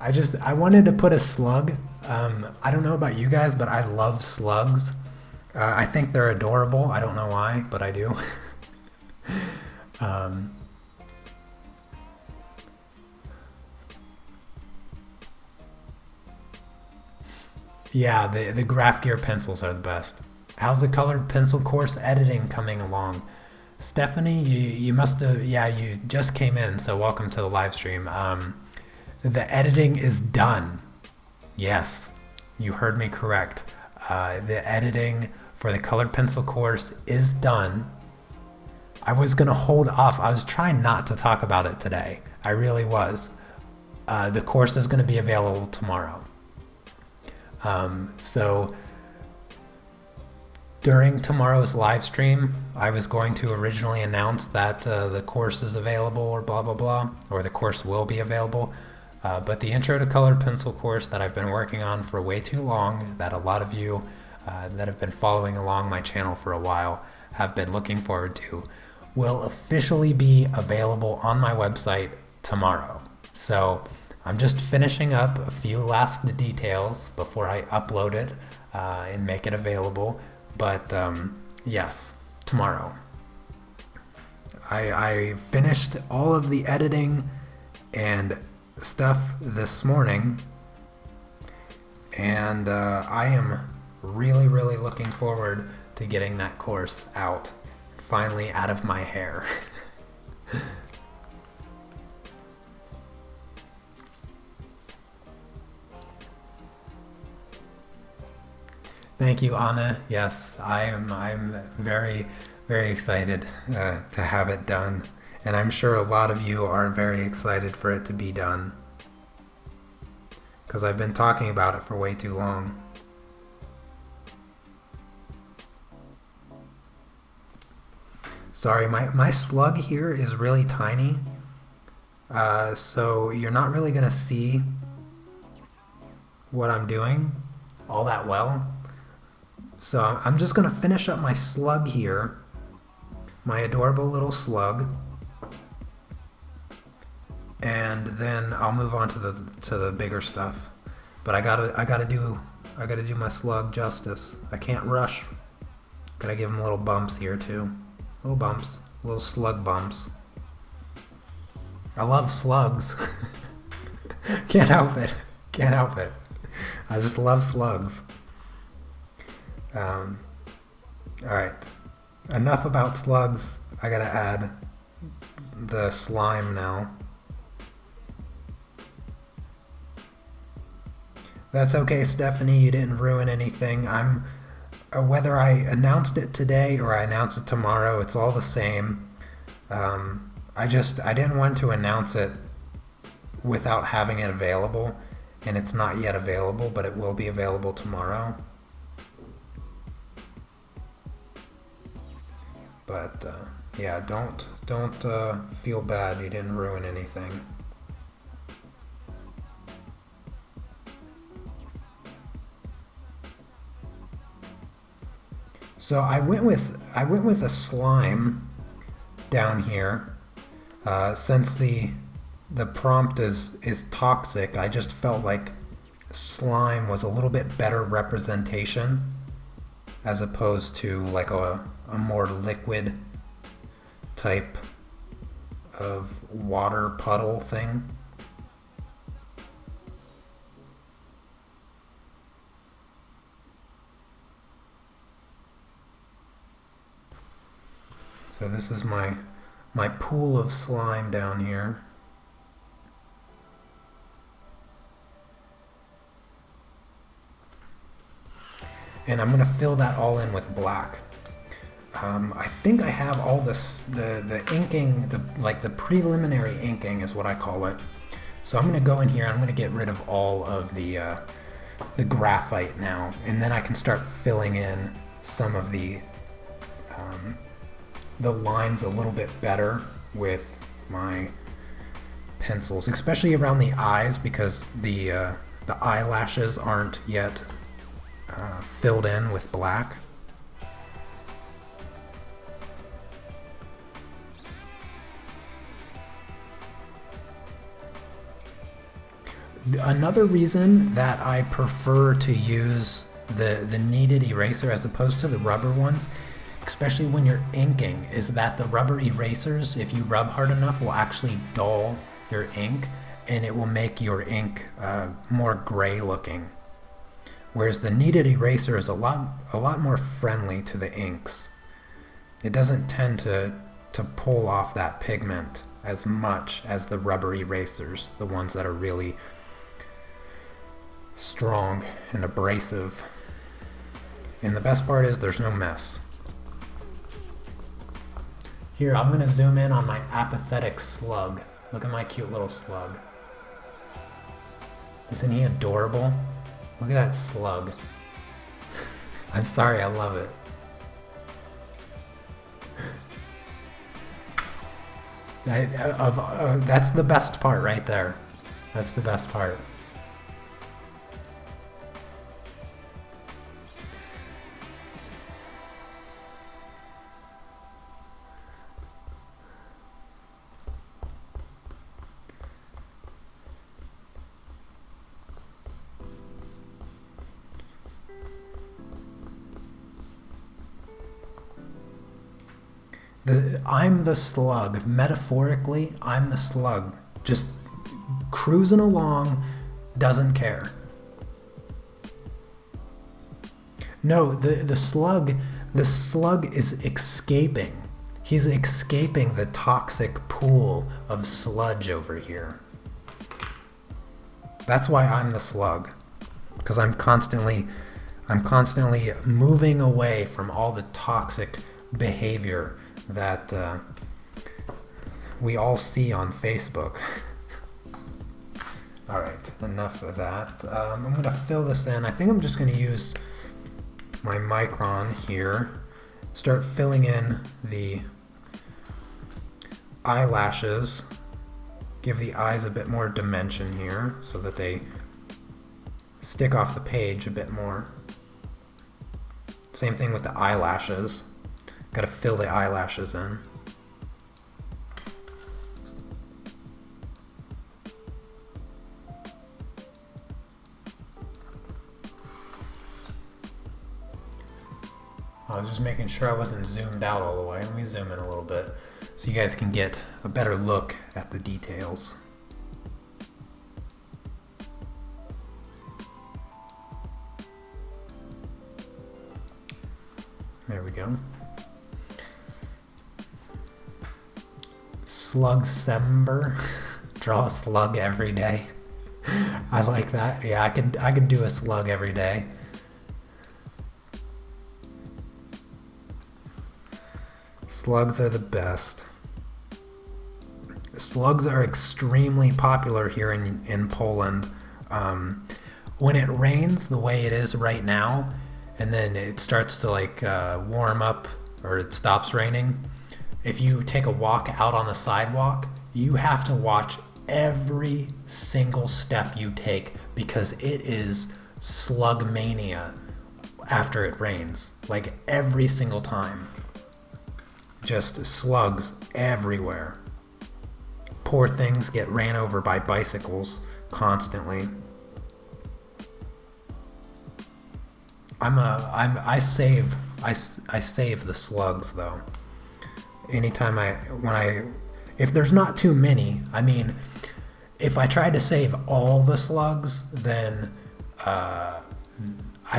I wanted to put a slug. I don't know about you guys, but I love slugs. I think they're adorable. I don't know why, but I do. Yeah, the graph gear pencils are the best. How's the colored pencil course editing coming along? Stephanie, you must have, yeah, you just came in, so welcome to the live stream. The editing is done. Yes, you heard me correct. The editing for the colored pencil course is done. I was going to hold off. I was trying not to talk about it today. I really was. The course is going to be available tomorrow. So during tomorrow's live stream, I was going to originally announce that the course is available or blah, blah, blah, or the course will be available. But the Intro to Colored Pencil course that I've been working on for way too long, that a lot of you that have been following along my channel for a while have been looking forward to, will officially be available on my website tomorrow. So I'm just finishing up a few last details before I upload it and make it available. But yes, tomorrow. I finished all of the editing and stuff this morning, and I am really, really looking forward to getting that course out, finally out of my hair. Thank you, Anna. Yes, I'm very, very excited to have it done. And I'm sure a lot of you are very excited for it to be done, because I've been talking about it for way too long. Sorry, my slug here is really tiny, so you're not really going to see what I'm doing all that well. So I'm just going to finish up my slug here, my adorable little slug, and then I'll move on to the bigger stuff. But I gotta do my slug justice. I can't rush. Gotta give him little bumps here too, little bumps, little slug bumps. I love slugs. Can't help it. Can't help it. I just love slugs. Alright, enough about slugs. I gotta add the slime now. That's okay, Stephanie, you didn't ruin anything. Whether I announced it today or I announce it tomorrow, it's all the same. I didn't want to announce it without having it available, and it's not yet available, but it will be available tomorrow. But yeah, don't feel bad. You didn't ruin anything. So I went with a slime down here. Since the prompt is toxic, I just felt like slime was a little bit better representation, as opposed to like a more liquid type of water puddle thing. So this is my pool of slime down here. And I'm going to fill that all in with black. I think I have all this, the inking, the preliminary inking is what I call it. So I'm going to go in here, I'm going to get rid of all of the graphite now, and then I can start filling in some of the lines a little bit better with my pencils, especially around the eyes, because the eyelashes aren't yet filled in with black. Another reason that I prefer to use the kneaded eraser as opposed to the rubber ones, especially when you're inking, is that the rubber erasers, if you rub hard enough, will actually dull your ink, and it will make your ink more gray looking. Whereas the kneaded eraser is a lot more friendly to the inks. It doesn't tend to pull off that pigment as much as the rubber erasers, the ones that are really strong and abrasive. And the best part is there's no mess. Here, I'm going to zoom in on my apathetic slug. Look at my cute little slug. Isn't he adorable? Look at that slug. I'm sorry, I love it. That's the best part right there. That's the best part. I'm the slug. Metaphorically, I'm the slug. Just cruising along, doesn't care. No, the slug is escaping. He's escaping the toxic pool of sludge over here. That's why I'm the slug. Because I'm constantly moving away from all the toxic behavior that we all see on Facebook. Alright, enough of that. I'm going to fill this in. I think I'm just going to use my Mircon here. Start filling in the eyelashes. Give the eyes a bit more dimension here so that they stick off the page a bit more. Same thing with the eyelashes. Gotta fill the eyelashes in. I was just making sure I wasn't zoomed out all the way. Let me zoom in a little bit so you guys can get a better look at the details. There we go. Slugsember. Draw a slug every day. I like that. Yeah, I could do a slug every day. Slugs are the best. Slugs are extremely popular here in Poland. When it rains the way it is right now, and then it starts to like warm up, or it stops raining, if you take a walk out on the sidewalk, you have to watch every single step you take, because it is slug mania after it rains. Like every single time. Just slugs everywhere. Poor things get ran over by bicycles constantly. I save the slugs though. Anytime if there's not too many, I mean, if I tried to save all the slugs, then I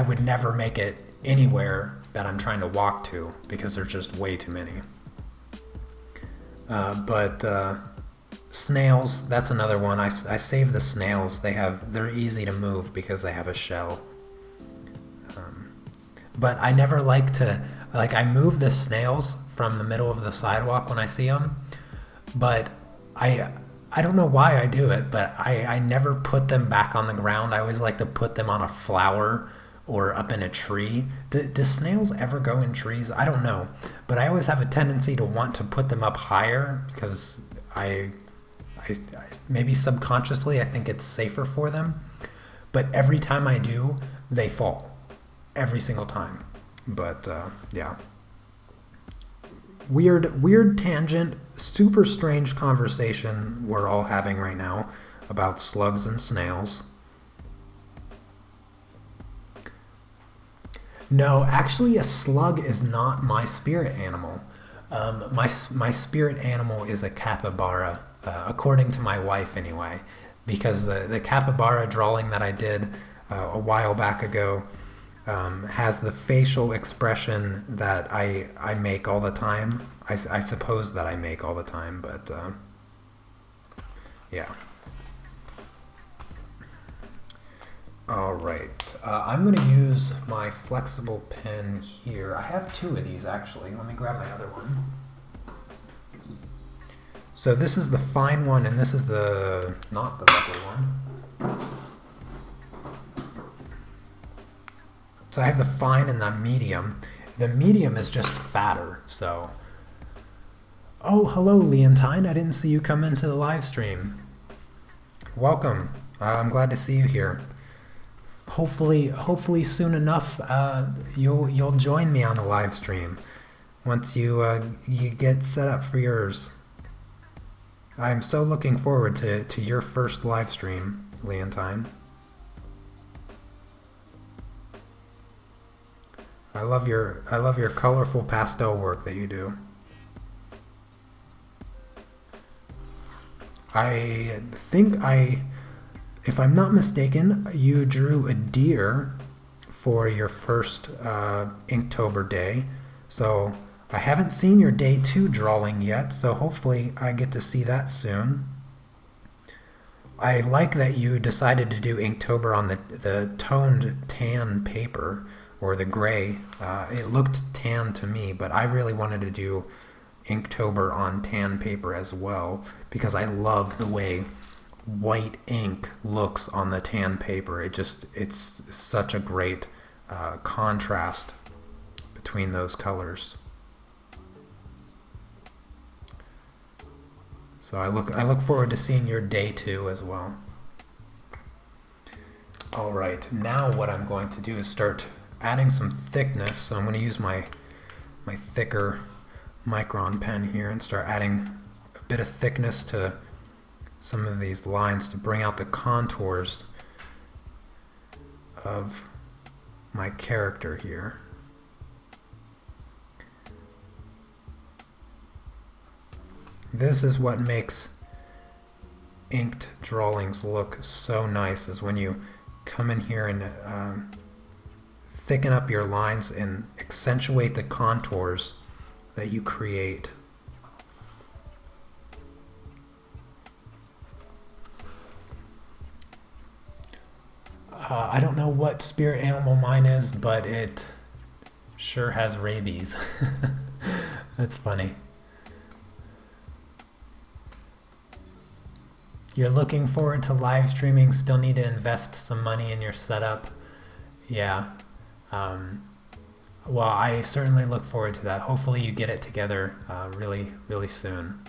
would never make it anywhere that I'm trying to walk to, because there's just way too many. But snails, that's another one. I save the snails. They're easy to move because they have a shell. But I never like to, I move the snails from the middle of the sidewalk when I see them, but I I don't know why I do it, but I never put them back on the ground. I always like to put them on a flower or up in a tree. Do snails ever go in trees? I don't know. But I always have a tendency to want to put them up higher because I maybe subconsciously I think it's safer for them. But every time I do, they fall. Every single time. But yeah. Weird tangent, super strange conversation we're all having right now about slugs and snails. No, actually, a slug is not my spirit animal. My spirit animal is a capybara, according to my wife anyway, because the capybara drawing that I did a while back ago has the facial expression that I make all the time. I suppose that I make all the time, but yeah. All right, I'm going to use my flexible pen here. I have two of these actually. Let me grab my other one. So this is the fine one, and this is the not the rubber one. So I have the fine and the medium. The medium is just fatter, so. Oh, hello, Leontine. I didn't see you come into the live stream. Welcome. I'm glad to see you here. Hopefully soon enough, you'll join me on the live stream once you get set up for yours. I'm so looking forward to your first live stream, Leontine. I love your colorful pastel work that you do. I think if I'm not mistaken, you drew a deer for your first Inktober day. So I haven't seen your day 2 drawing yet, so hopefully I get to see that soon. I like that you decided to do Inktober on the toned tan paper, or the gray. It looked tan to me, but I really wanted to do Inktober on tan paper as well, because I love the way white ink looks on the tan paper. It's such a great contrast between those colors. So I look forward to seeing your day 2 as well. All right, now what I'm going to do is start adding some thickness. So I'm going to use my thicker Micron pen here and start adding a bit of thickness to some of these lines to bring out the contours of my character here. This is what makes inked drawings look so nice, is when you come in here and thicken up your lines and accentuate the contours that you create. I don't know what spirit animal mine is, but it sure has rabies. That's funny. You're looking forward to live streaming, still need to invest some money in your setup. Yeah. Well, I certainly look forward to that. Hopefully you get it together really, really soon.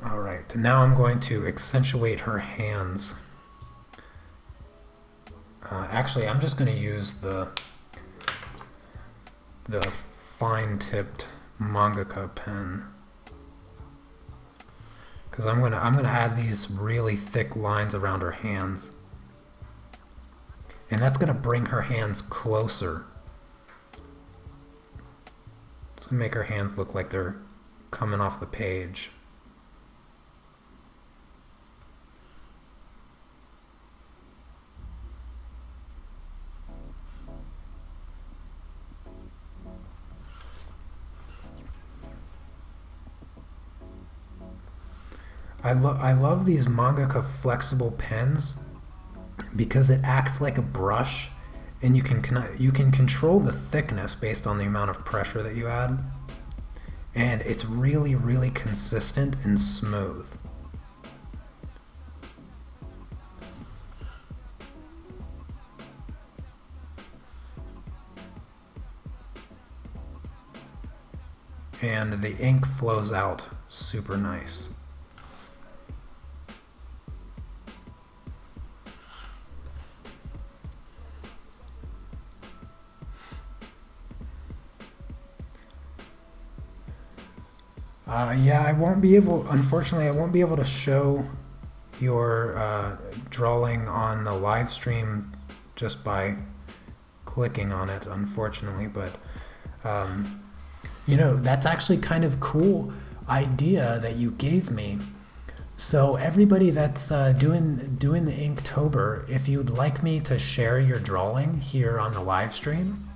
Alright, now I'm going to accentuate her hands. Actually, I'm just going to use the fine-tipped Mangaka pen, because I'm gonna add these really thick lines around her hands, and that's gonna bring her hands closer. It's gonna make her hands look like they're coming off the page. I love these Mangaka Flexible Pens because it acts like a brush, and you can control the thickness based on the amount of pressure that you add, and it's really, really consistent and smooth. And the ink flows out super nice. Yeah, unfortunately, I won't be able to show your drawing on the live stream just by clicking on it, unfortunately, but you know, that's actually kind of cool idea that you gave me. So everybody that's doing the Inktober, if you'd like me to share your drawing here on the live stream,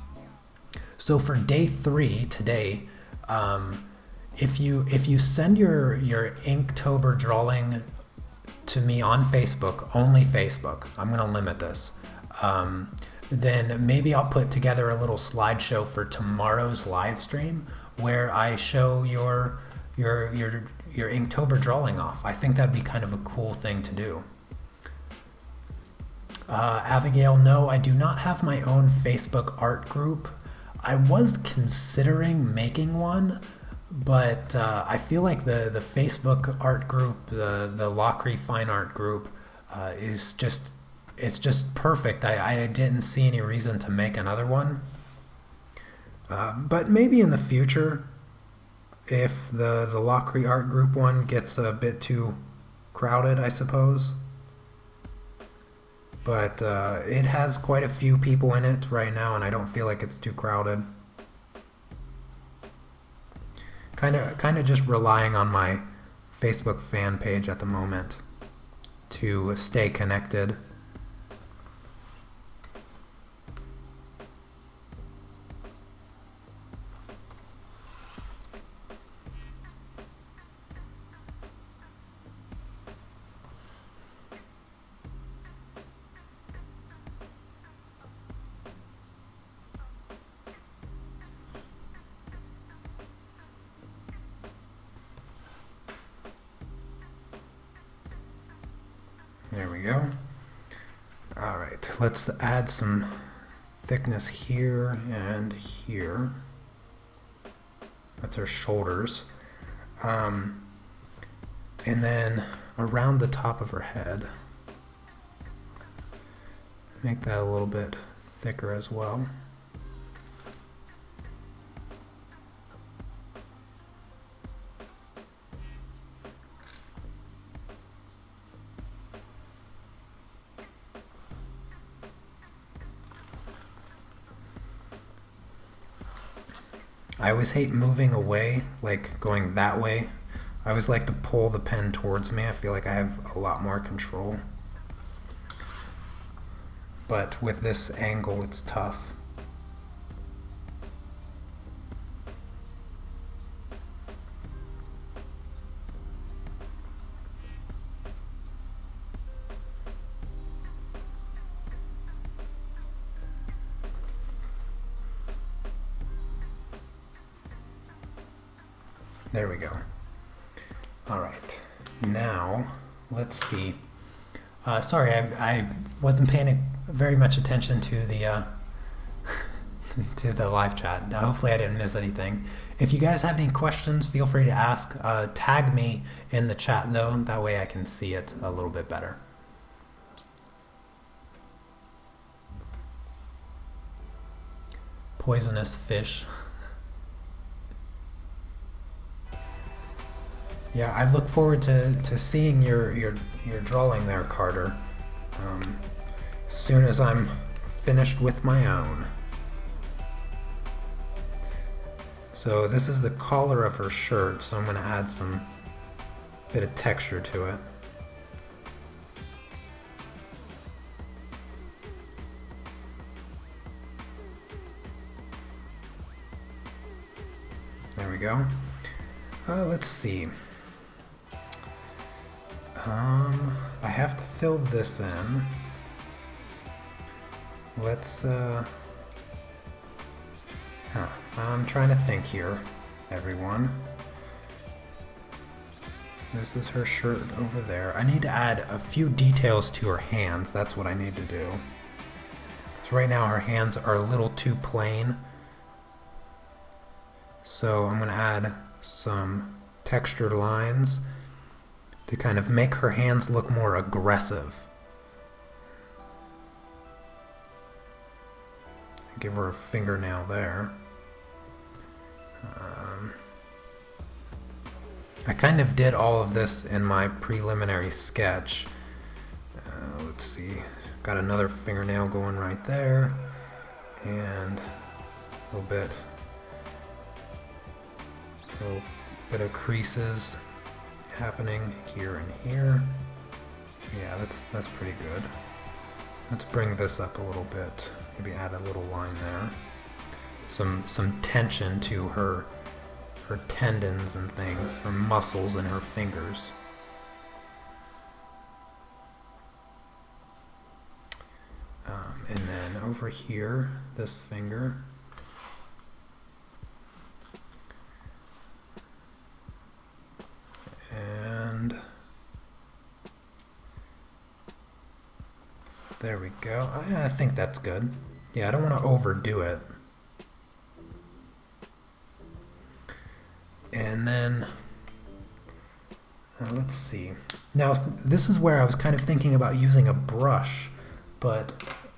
so for day 3 today, if you send your Inktober drawing to me on Facebook, only Facebook, I'm gonna limit this. Then maybe I'll put together a little slideshow for tomorrow's live stream where I show your Inktober drawing off. I think that'd be kind of a cool thing to do. Abigail, no, I do not have my own Facebook art group. I was considering making one, but I feel like the Facebook art group, the Legria fine art group, is just, it's just perfect. I didn't see any reason to make another one. But maybe in the future, if the Legria art group one gets a bit too crowded, I suppose. But it has quite a few people in it right now, and I don't feel like it's too crowded. Kind of just relying on my Facebook fan page at the moment to stay connected. There we go. All right, let's add some thickness here and here. That's our shoulders. And then around the top of her head. Make that a little bit thicker as well. I always hate moving away, like going that way. I always like to pull the pen towards me. I feel like I have a lot more control. But with this angle, it's tough. There we go. All right, now let's see. Sorry, I wasn't paying very much attention to the to the live chat. Hopefully I didn't miss anything. If you guys have any questions, feel free to ask. Tag me in the chat though, that way I can see it a little bit better. Poisonous fish. Yeah, I look forward to seeing your drawing there, Carter. As soon as I'm finished with my own. So this is the collar of her shirt, so I'm going to add some bit of texture to it. There we go. Let's see. I have to fill this in. Let's, I'm trying to think here, everyone. This is her shirt over there. I need to add a few details to her hands. That's what I need to do. Because right now her hands are a little too plain. So I'm going to add some textured lines to kind of make her hands look more aggressive. Give her a fingernail there. I kind of did all of this in my preliminary sketch. Let's see, got another fingernail going right there, and a little bit of creases happening here and here. Yeah, that's pretty good. Let's bring this up a little bit. Maybe add a little line there. Some tension to her tendons and things, her muscles and her fingers. And then over here, this finger. And there we go. I think that's good. Yeah, I don't want to overdo it. And then, let's see. Now, this is where I was kind of thinking about using a brush, but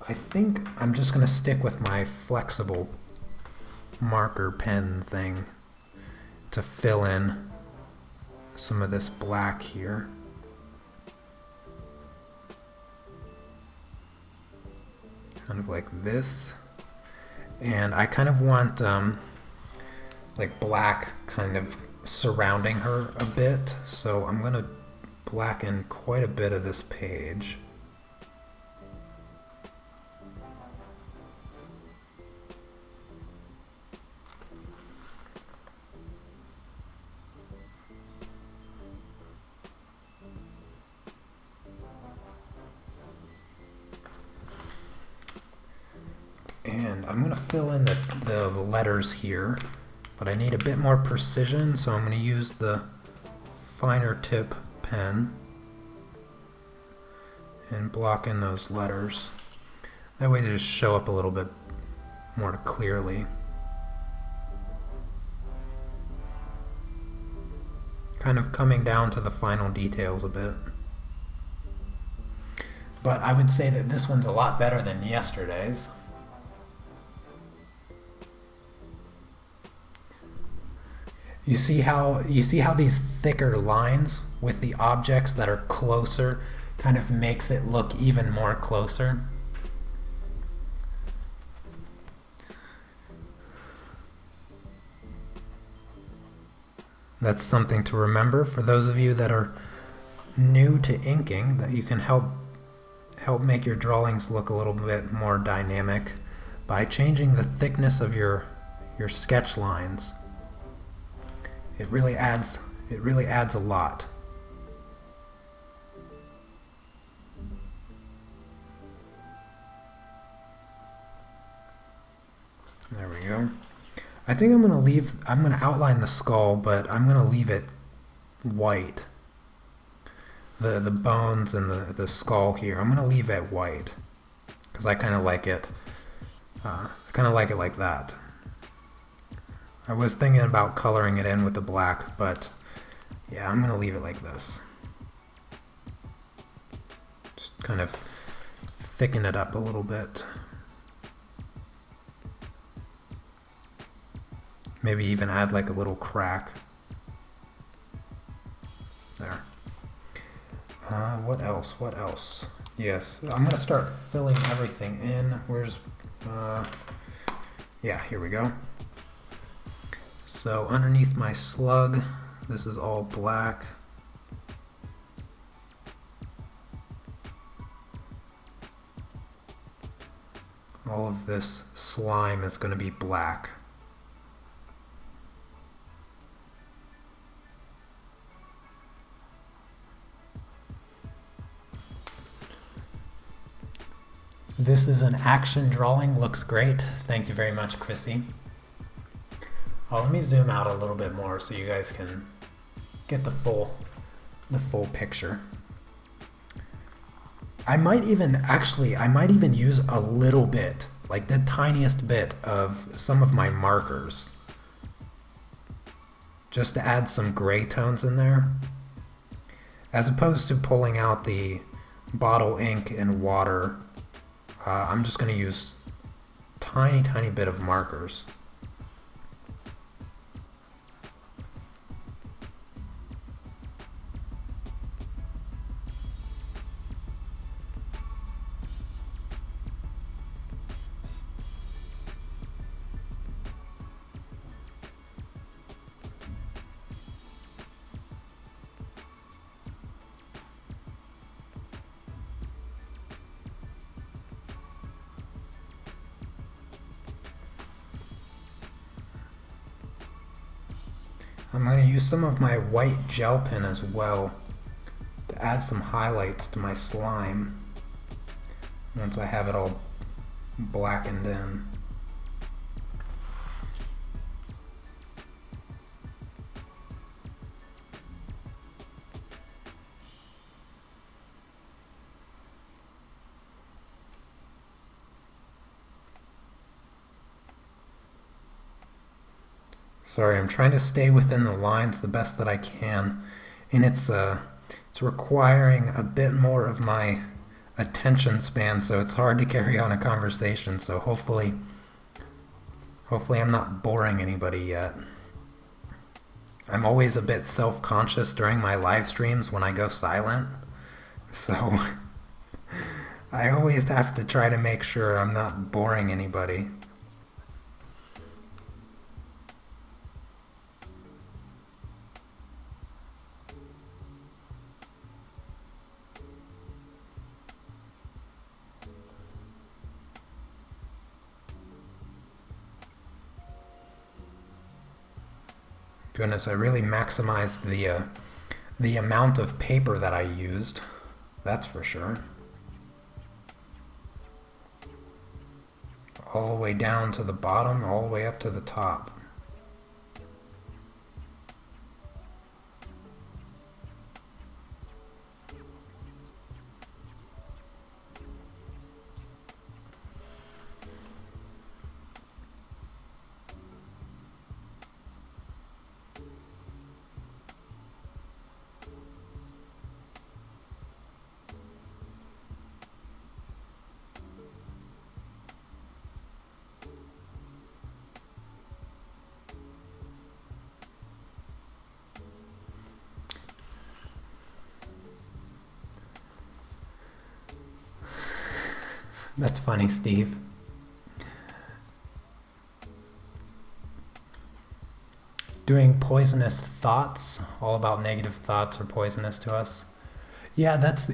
I think I'm just going to stick with my flexible marker pen thing to fill in some of this black here. Kind of like this. And I kind of want like black kind of surrounding her a bit, so I'm going to blacken quite a bit of this page. And I'm going to fill in the letters here, but I need a bit more precision, so I'm going to use the finer tip pen and block in those letters. That way they just show up a little bit more clearly. Kind of coming down to the final details a bit. But I would say that this one's a lot better than yesterday's. You see how these thicker lines with the objects that are closer kind of makes it look even more closer? That's something to remember for those of you that are new to inking, that you can help make your drawings look a little bit more dynamic by changing the thickness of your sketch lines. It really adds a lot. There we go. I think I'm going to outline the skull, but I'm going to leave it white. The bones and the skull here, I'm going to leave it white because I kind of like it. Like that. I was thinking about coloring it in with the black, but yeah, I'm going to leave it like this. Just kind of thicken it up a little bit. Maybe even add like a little crack. There. What else? Yes, I'm going to start filling everything in. Where's... yeah, here we go. So underneath my slug, this is all black. All of this slime is going to be black. This is an action drawing. Looks great. Thank you very much, Chrissy. Oh, let me zoom out a little bit more so you guys can get the full picture. I might even use a little bit, like the tiniest bit of some of my markers, just to add some gray tones in there, as opposed to pulling out the bottle ink and water. I'm just going to use tiny bit of markers. I'm going to use some of my white gel pen as well to add some highlights to my slime once I have it all blackened in. Sorry, I'm trying to stay within the lines the best that I can, and it's requiring a bit more of my attention span, so it's hard to carry on a conversation. So hopefully I'm not boring anybody yet. I'm always a bit self-conscious during my live streams when I go silent, so I always have to try to make sure I'm not boring anybody. Goodness, I really maximized the amount of paper that I used, that's for sure. All the way down to the bottom, all the way up to the top. That's funny, Steve. Doing poisonous thoughts, all about negative thoughts are poisonous to us. Yeah, that's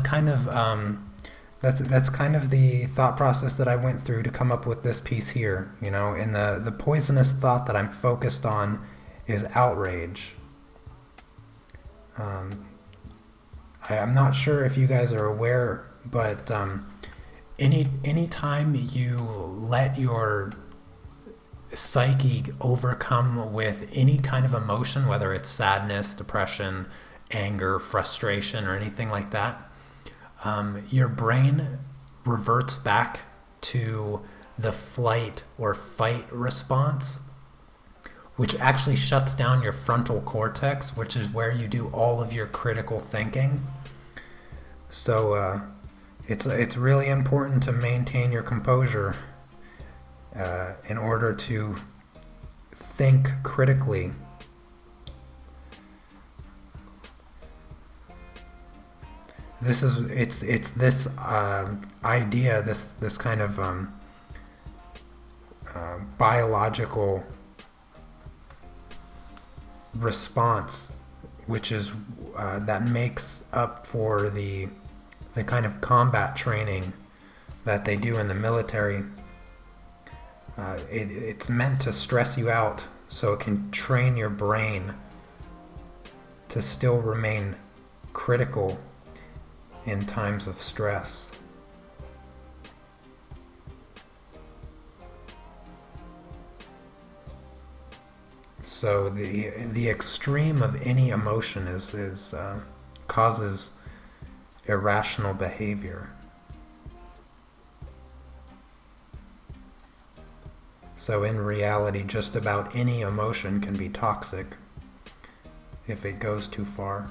kind of that's kind of the thought process that I went through to come up with this piece here. And the poisonous thought that I'm focused on is outrage. I'm not sure if you guys are aware, but anytime you let your psyche overcome with any kind of emotion, whether it's sadness, depression, anger, frustration, or anything like that, your brain reverts back to the flight or fight response, which actually shuts down your frontal cortex, which is where you do all of your critical thinking. So it's really important to maintain your composure in order to think critically. It's this idea, this kind of biological response, which is that makes up for the kind of combat training that they do in the military. It's meant to stress you out so it can train your brain to still remain critical in times of stress. So the extreme of any emotion causes irrational behavior. So in reality, just about any emotion can be toxic if it goes too far.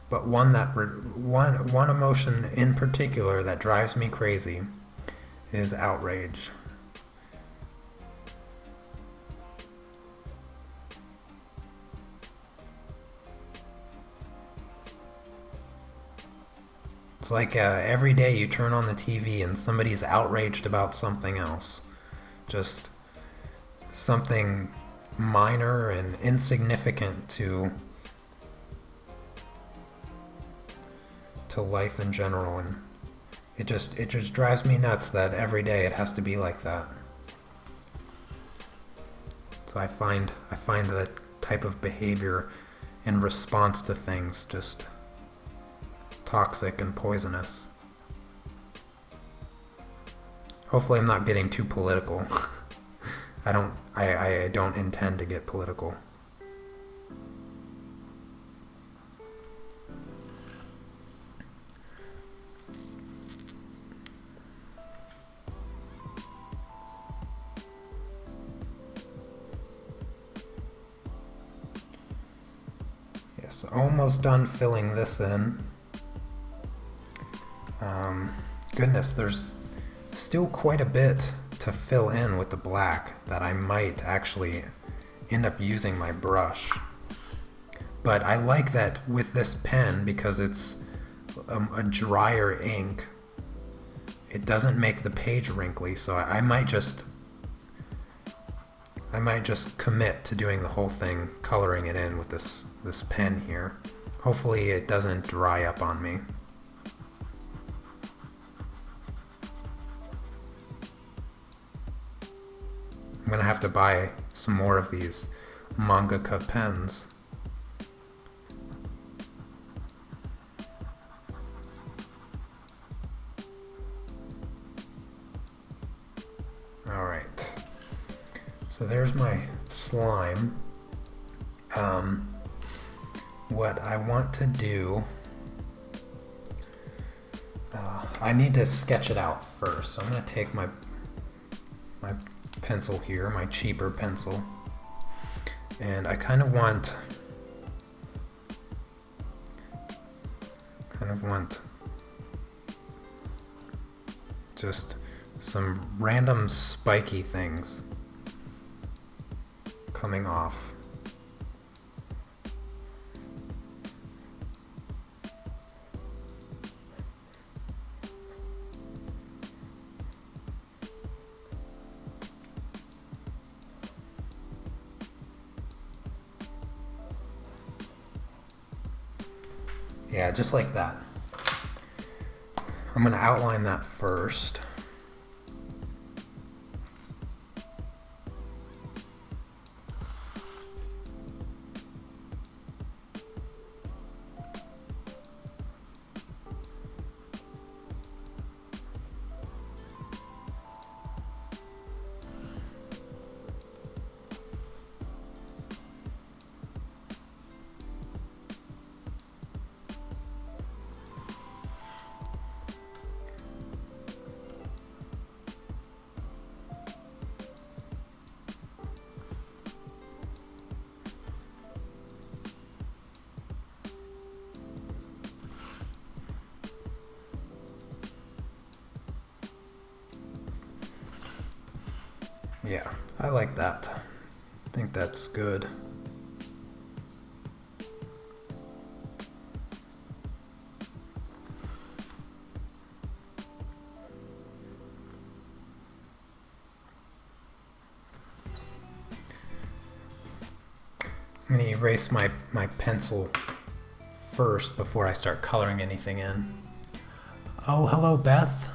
But one emotion in particular that drives me crazy is outrage. It's like every day you turn on the TV and somebody's outraged about something else. Just something minor and insignificant to life in general, and it just drives me nuts that every day it has to be like that. So I find that type of behavior in response to things just toxic and poisonous. Hopefully I'm not getting too political. I don't intend to get political. Yes, almost done filling this in. Goodness, there's still quite a bit to fill in with the black that I might actually end up using my brush. But I like that with this pen, because it's a drier ink, it doesn't make the page wrinkly, so I might just commit to doing the whole thing, coloring it in with this pen here. Hopefully it doesn't dry up on me. I'm gonna have to buy some more of these Mangaka pens. Alright, so there's my slime. What I want to do, I need to sketch it out first. So I'm going to take my pencil here, my cheaper pencil, and I kind of want just some random spiky things coming off. Yeah, just like that. I'm going to outline that first. Yeah, I like that. I think that's good. I'm going to erase my pencil first before I start coloring anything in. Oh, hello, Beth.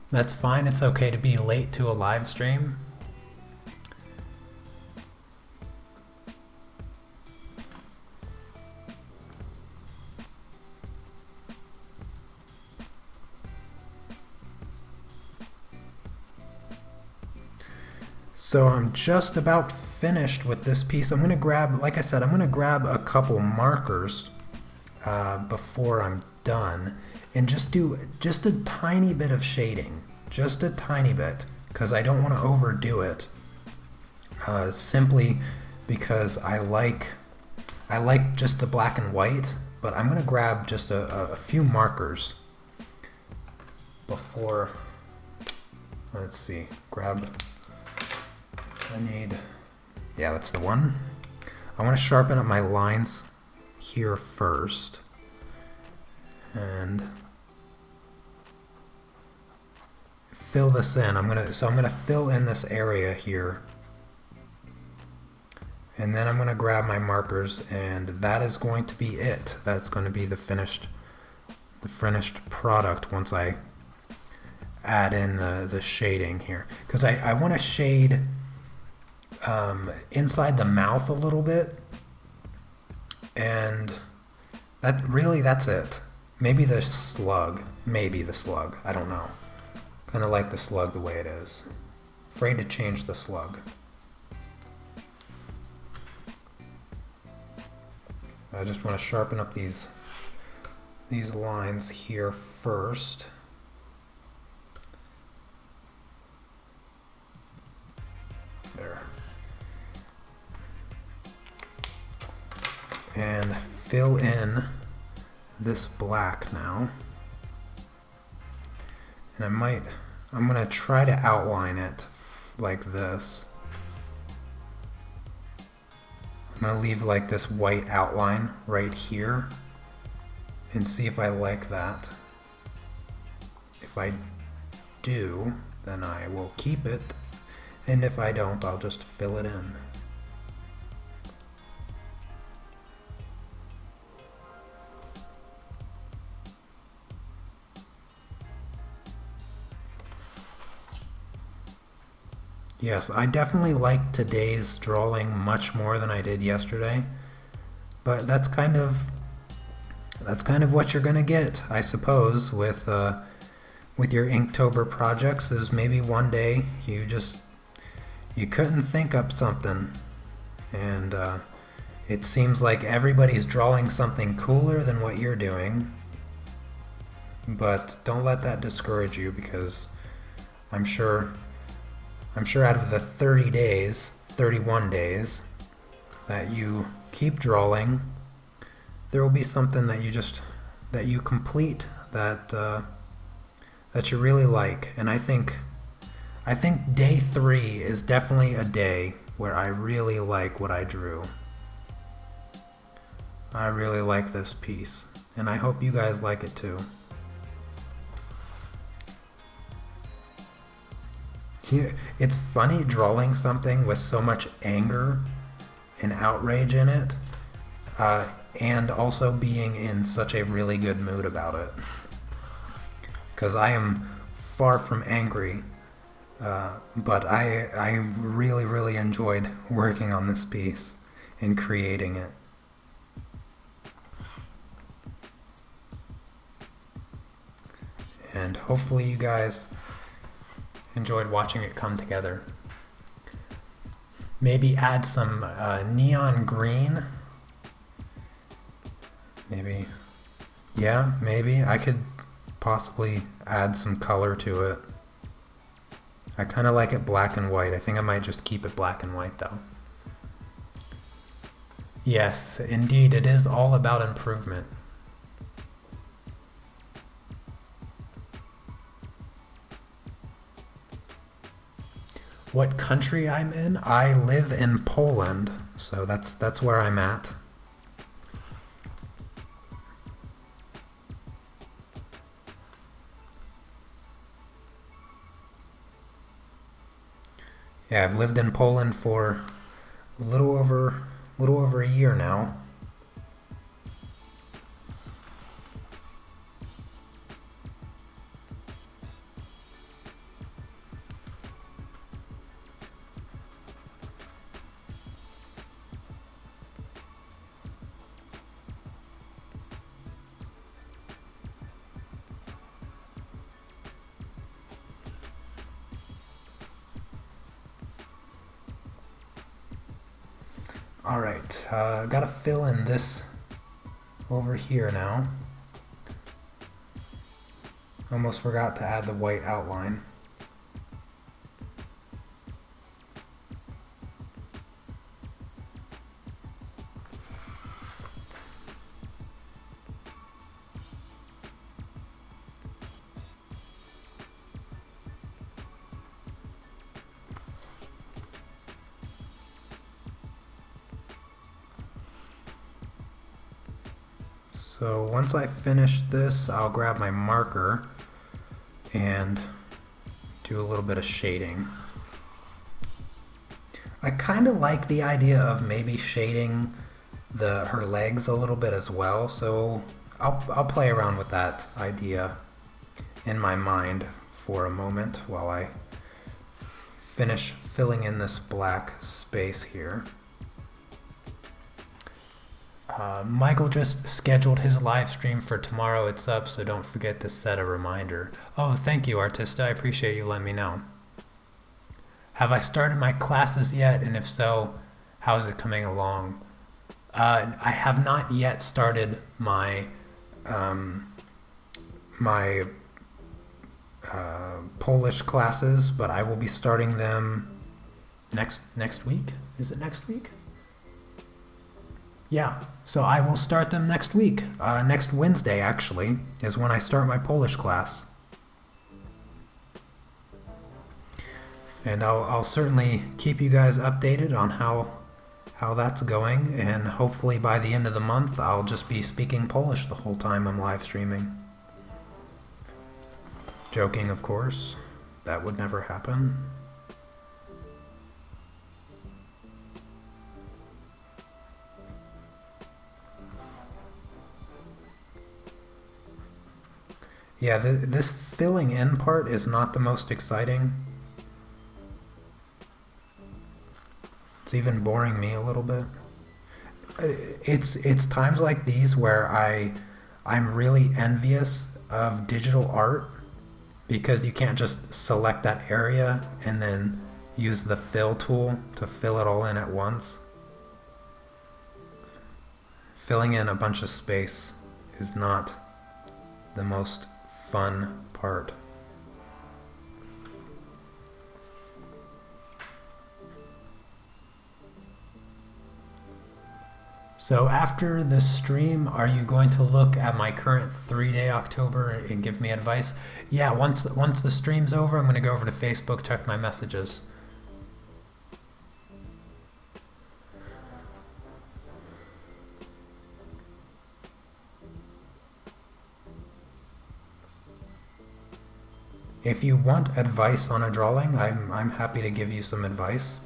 That's fine. It's okay to be late to a live stream. So I'm just about finished with this piece. I'm going to grab, like I said, I'm going to grab a couple markers before I'm done and just do just a tiny bit of shading. Just a tiny bit, because I don't want to overdo it. Simply because I like just the black and white, but I'm going to grab just a few markers before, let's see, yeah, that's the one. I want to sharpen up my lines here first, and fill this in. I'm gonna fill in this area here, and then I'm gonna grab my markers, and that is going to be it. That's going to be the finished product once I add in the shading here, because I want to shade inside the mouth a little bit, and that's it. Maybe the slug, I don't know. Kind of like the slug the way it is. Afraid to change the slug. I just want to sharpen up these lines here first. There. And fill in this black now. And I'm going to try to outline it like this. I'm going to leave like this white outline right here and see if I like that. If I do, then I will keep it. And if I don't, I'll just fill it in. Yes, I definitely like today's drawing much more than I did yesterday, but that's kind of what you're gonna get, I suppose, with your Inktober projects. Is maybe one day you couldn't think up something, and it seems like everybody's drawing something cooler than what you're doing. But don't let that discourage you, because I'm sure out of the 31 days that you keep drawing, there will be something that you complete that you really like. And I think day 3 is definitely a day where I really like what I drew. I really like this piece, and I hope you guys like it too. It's funny drawing something with so much anger and outrage in it, and also being in such a really good mood about it. Because I am far from angry, but I really, really enjoyed working on this piece and creating it. And hopefully you guys enjoyed watching it come together. Maybe add some neon green. Maybe I could possibly add some color to it. I kind of like it black and white. I think I might just keep it black and white though. Yes, indeed, it is all about improvement. What country I'm in? I live in Poland, so that's where I'm at. Yeah, I've lived in Poland for a little over a year now. All right, gotta fill in this over here now. Almost forgot to add the white outline. So once I finish this, I'll grab my marker and do a little bit of shading. I kind of like the idea of maybe shading her legs a little bit as well, so I'll play around with that idea in my mind for a moment while I finish filling in this black space here. Michael just scheduled his live stream for tomorrow. It's up, so don't forget to set a reminder. Oh, thank you, Artista. I appreciate you letting me know. Have I started my classes yet? And if so, how is it coming along? I have not yet started my Polish classes, but I will be starting them next week. Is it next week? Yeah, so I will start them next week. Next Wednesday, actually, is when I start my Polish class. And I'll certainly keep you guys updated on how that's going, and hopefully by the end of the month, I'll just be speaking Polish the whole time I'm live streaming. Joking, of course. That would never happen. Yeah, this filling in part is not the most exciting. It's even boring me a little bit. It's times like these where I'm really envious of digital art, because you can't just select that area and then use the fill tool to fill it all in at once. Filling in a bunch of space is not the most fun part. So after this stream, are you going to look at my current 3-day October and give me advice? Yeah, once the stream's over, I'm going to go over to Facebook, check my messages. If you want advice on a drawing, I'm happy to give you some advice.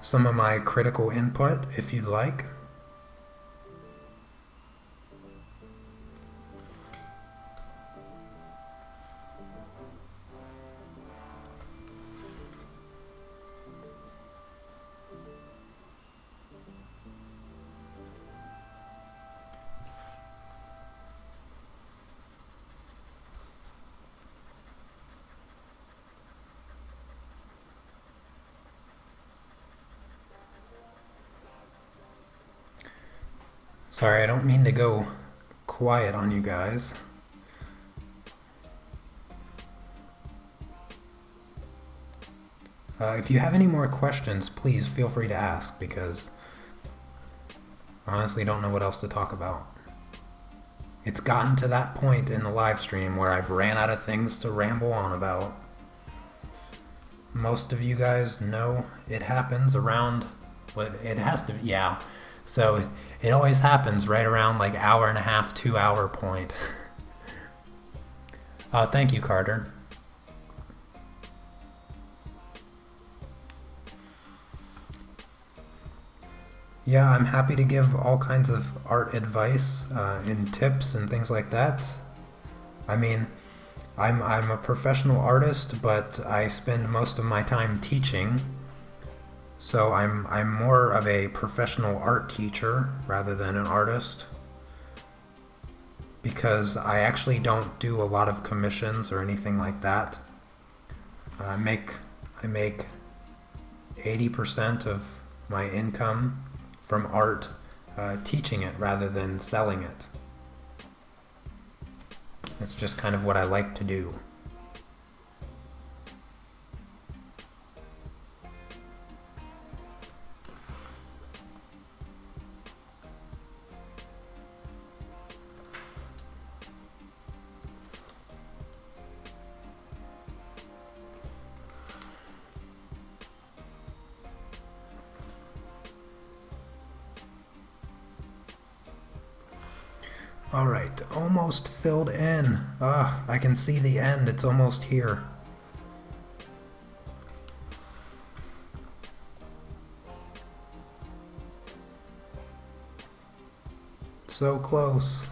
Some of my critical input, if you'd like. Sorry, I don't mean to go quiet on you guys. If you have any more questions, please feel free to ask, because I honestly don't know what else to talk about. It's gotten to that point in the live stream where I've ran out of things to ramble on about. Most of you guys know it happens around, but it has to, yeah. So it always happens right around like hour and a half, 2 hour point. Thank you, Carter. Yeah, I'm happy to give all kinds of art advice and tips and things like that. I mean, I'm a professional artist, but I spend most of my time teaching. So I'm more of a professional art teacher rather than an artist, because I actually don't do a lot of commissions or anything like that. I make 80% of my income from art, teaching it rather than selling it. It's just kind of what I like to do. All right, almost filled in. I can see the end. It's almost here. So close.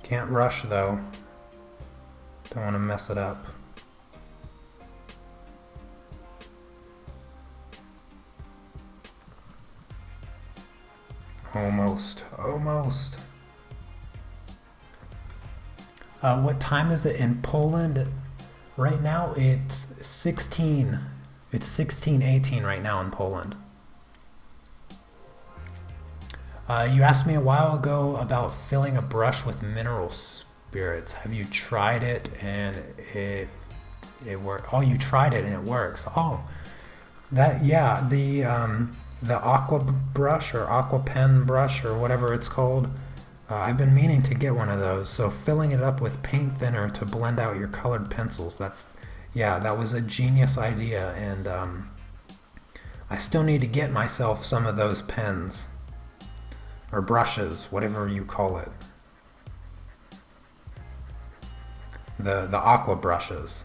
Can't rush though. Don't want to mess it up. Almost. What time is it in Poland? Right now it's 16. It's 16:18 right now in Poland. You asked me a while ago about filling a brush with mineral spirits. Have you tried it and it worked? Oh, you tried it and it works. Oh, that, yeah, the aqua brush or aqua pen brush or whatever it's called. I've been meaning to get one of those. So filling it up with paint thinner to blend out your colored pencils. That was a genius idea, and I still need to get myself some of those pens or brushes, whatever you call it. The aqua brushes.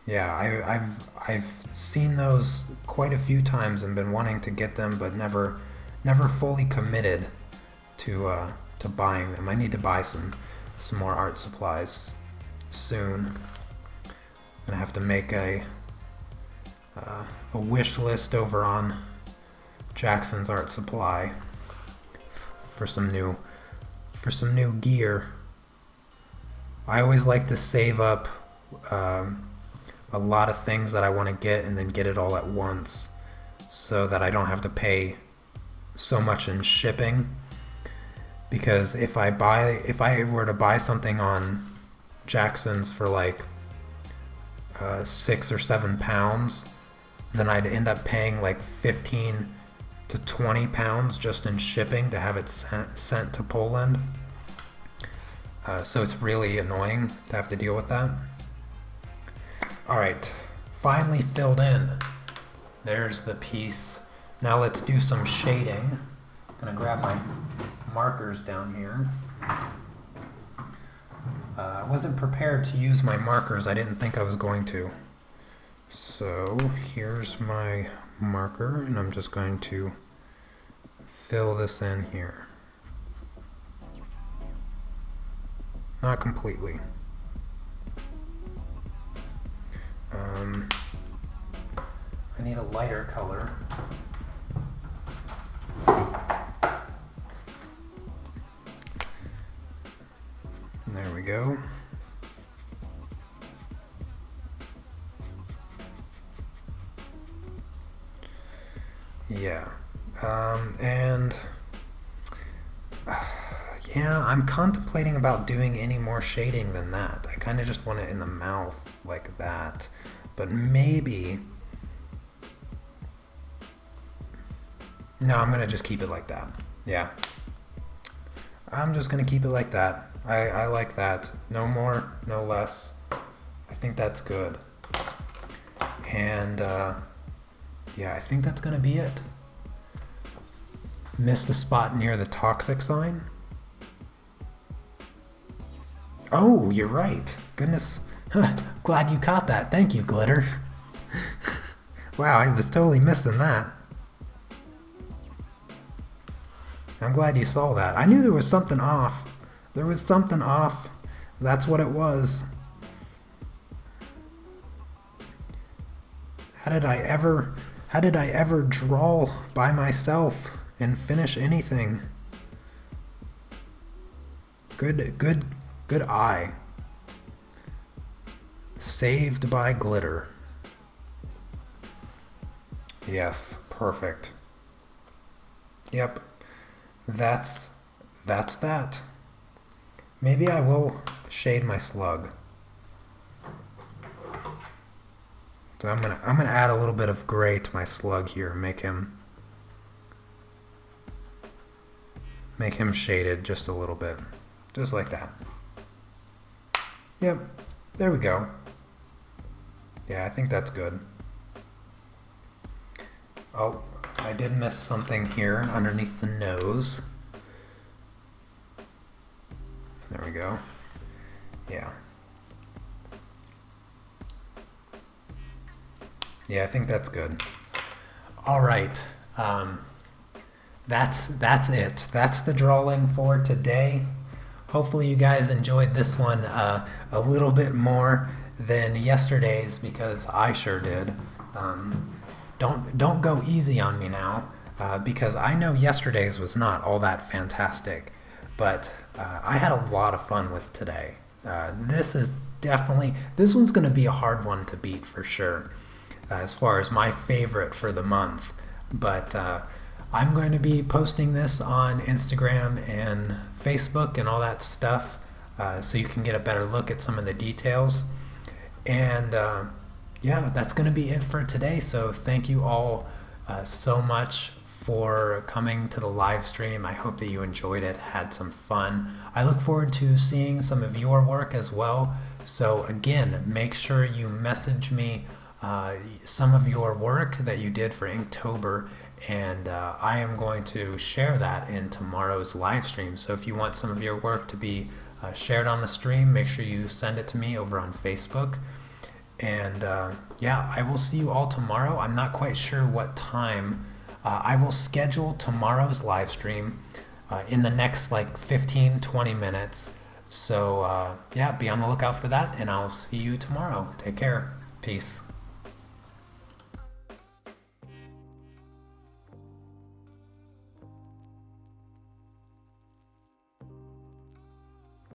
Yeah, I've seen those quite a few times and been wanting to get them, but never fully committed to buying them. I need to buy some more art supplies soon. I'm gonna have to make a wish list over on Jackson's Art Supply for some new gear. I always like to save up a lot of things that I want to get and then get it all at once so that I don't have to pay so much in shipping. Because if I were to buy something on Jackson's for like 6 or 7 pounds, then I'd end up paying like 15 to 20 pounds just in shipping to have it sent to Poland. So it's really annoying to have to deal with that. Alright, finally filled in. There's the piece. Now let's do some shading. I'm gonna grab my markers down here. I wasn't prepared to use my markers. I didn't think I was going to. So here's my marker, and I'm just going to fill this in here. Not completely. I need a lighter color. There we go. Yeah. And yeah, I'm contemplating about doing any more shading than that. I kind of just want it in the mouth like that. But maybe... No, I'm going to just keep it like that. Yeah. I'm just going to keep it like that. I like that. No more, no less. I think that's good. And yeah, I think that's going to be it. Missed a spot near the toxic sign. Oh, you're right. Goodness. Glad you caught that. Thank you, Glitter. Wow, I was totally missing that. I'm glad you saw that. I knew there was something off. There was something off. That's what it was. How did I ever draw by myself and finish anything? Good eye. Saved by glitter. Yes, perfect. Yep, that's that. Maybe I will shade my slug. So I'm gonna add a little bit of gray to my slug here, make him shaded just a little bit. Just like that. Yep, there we go. Yeah, I think that's good. Oh, I did miss something here underneath the nose. There we go. Yeah. Yeah, I think that's good. All right. That's it. That's the drawing for today. Hopefully you guys enjoyed this one a little bit more than yesterday's, because I sure did. Don't go easy on me now, because I know yesterday's was not all that fantastic, but I had a lot of fun with today. This one's going to be a hard one to beat for sure, as far as my favorite for the month. But I'm going to be posting this on Instagram and Facebook and all that stuff, so you can get a better look at some of the details. And yeah, that's going to be it for today. So thank you all so much for coming to the live stream. I hope that you enjoyed it, had some fun. I look forward to seeing some of your work as well. So again, make sure you message me some of your work that you did for Inktober, and I am going to share that in tomorrow's live stream. So if you want some of your work to be shared on the stream, make sure you send it to me over on Facebook. And yeah, I will see you all tomorrow. I'm not quite sure what time. I will schedule tomorrow's live stream in the next like 15-20 minutes. So yeah, be on the lookout for that, and I'll see you tomorrow. Take care. Peace.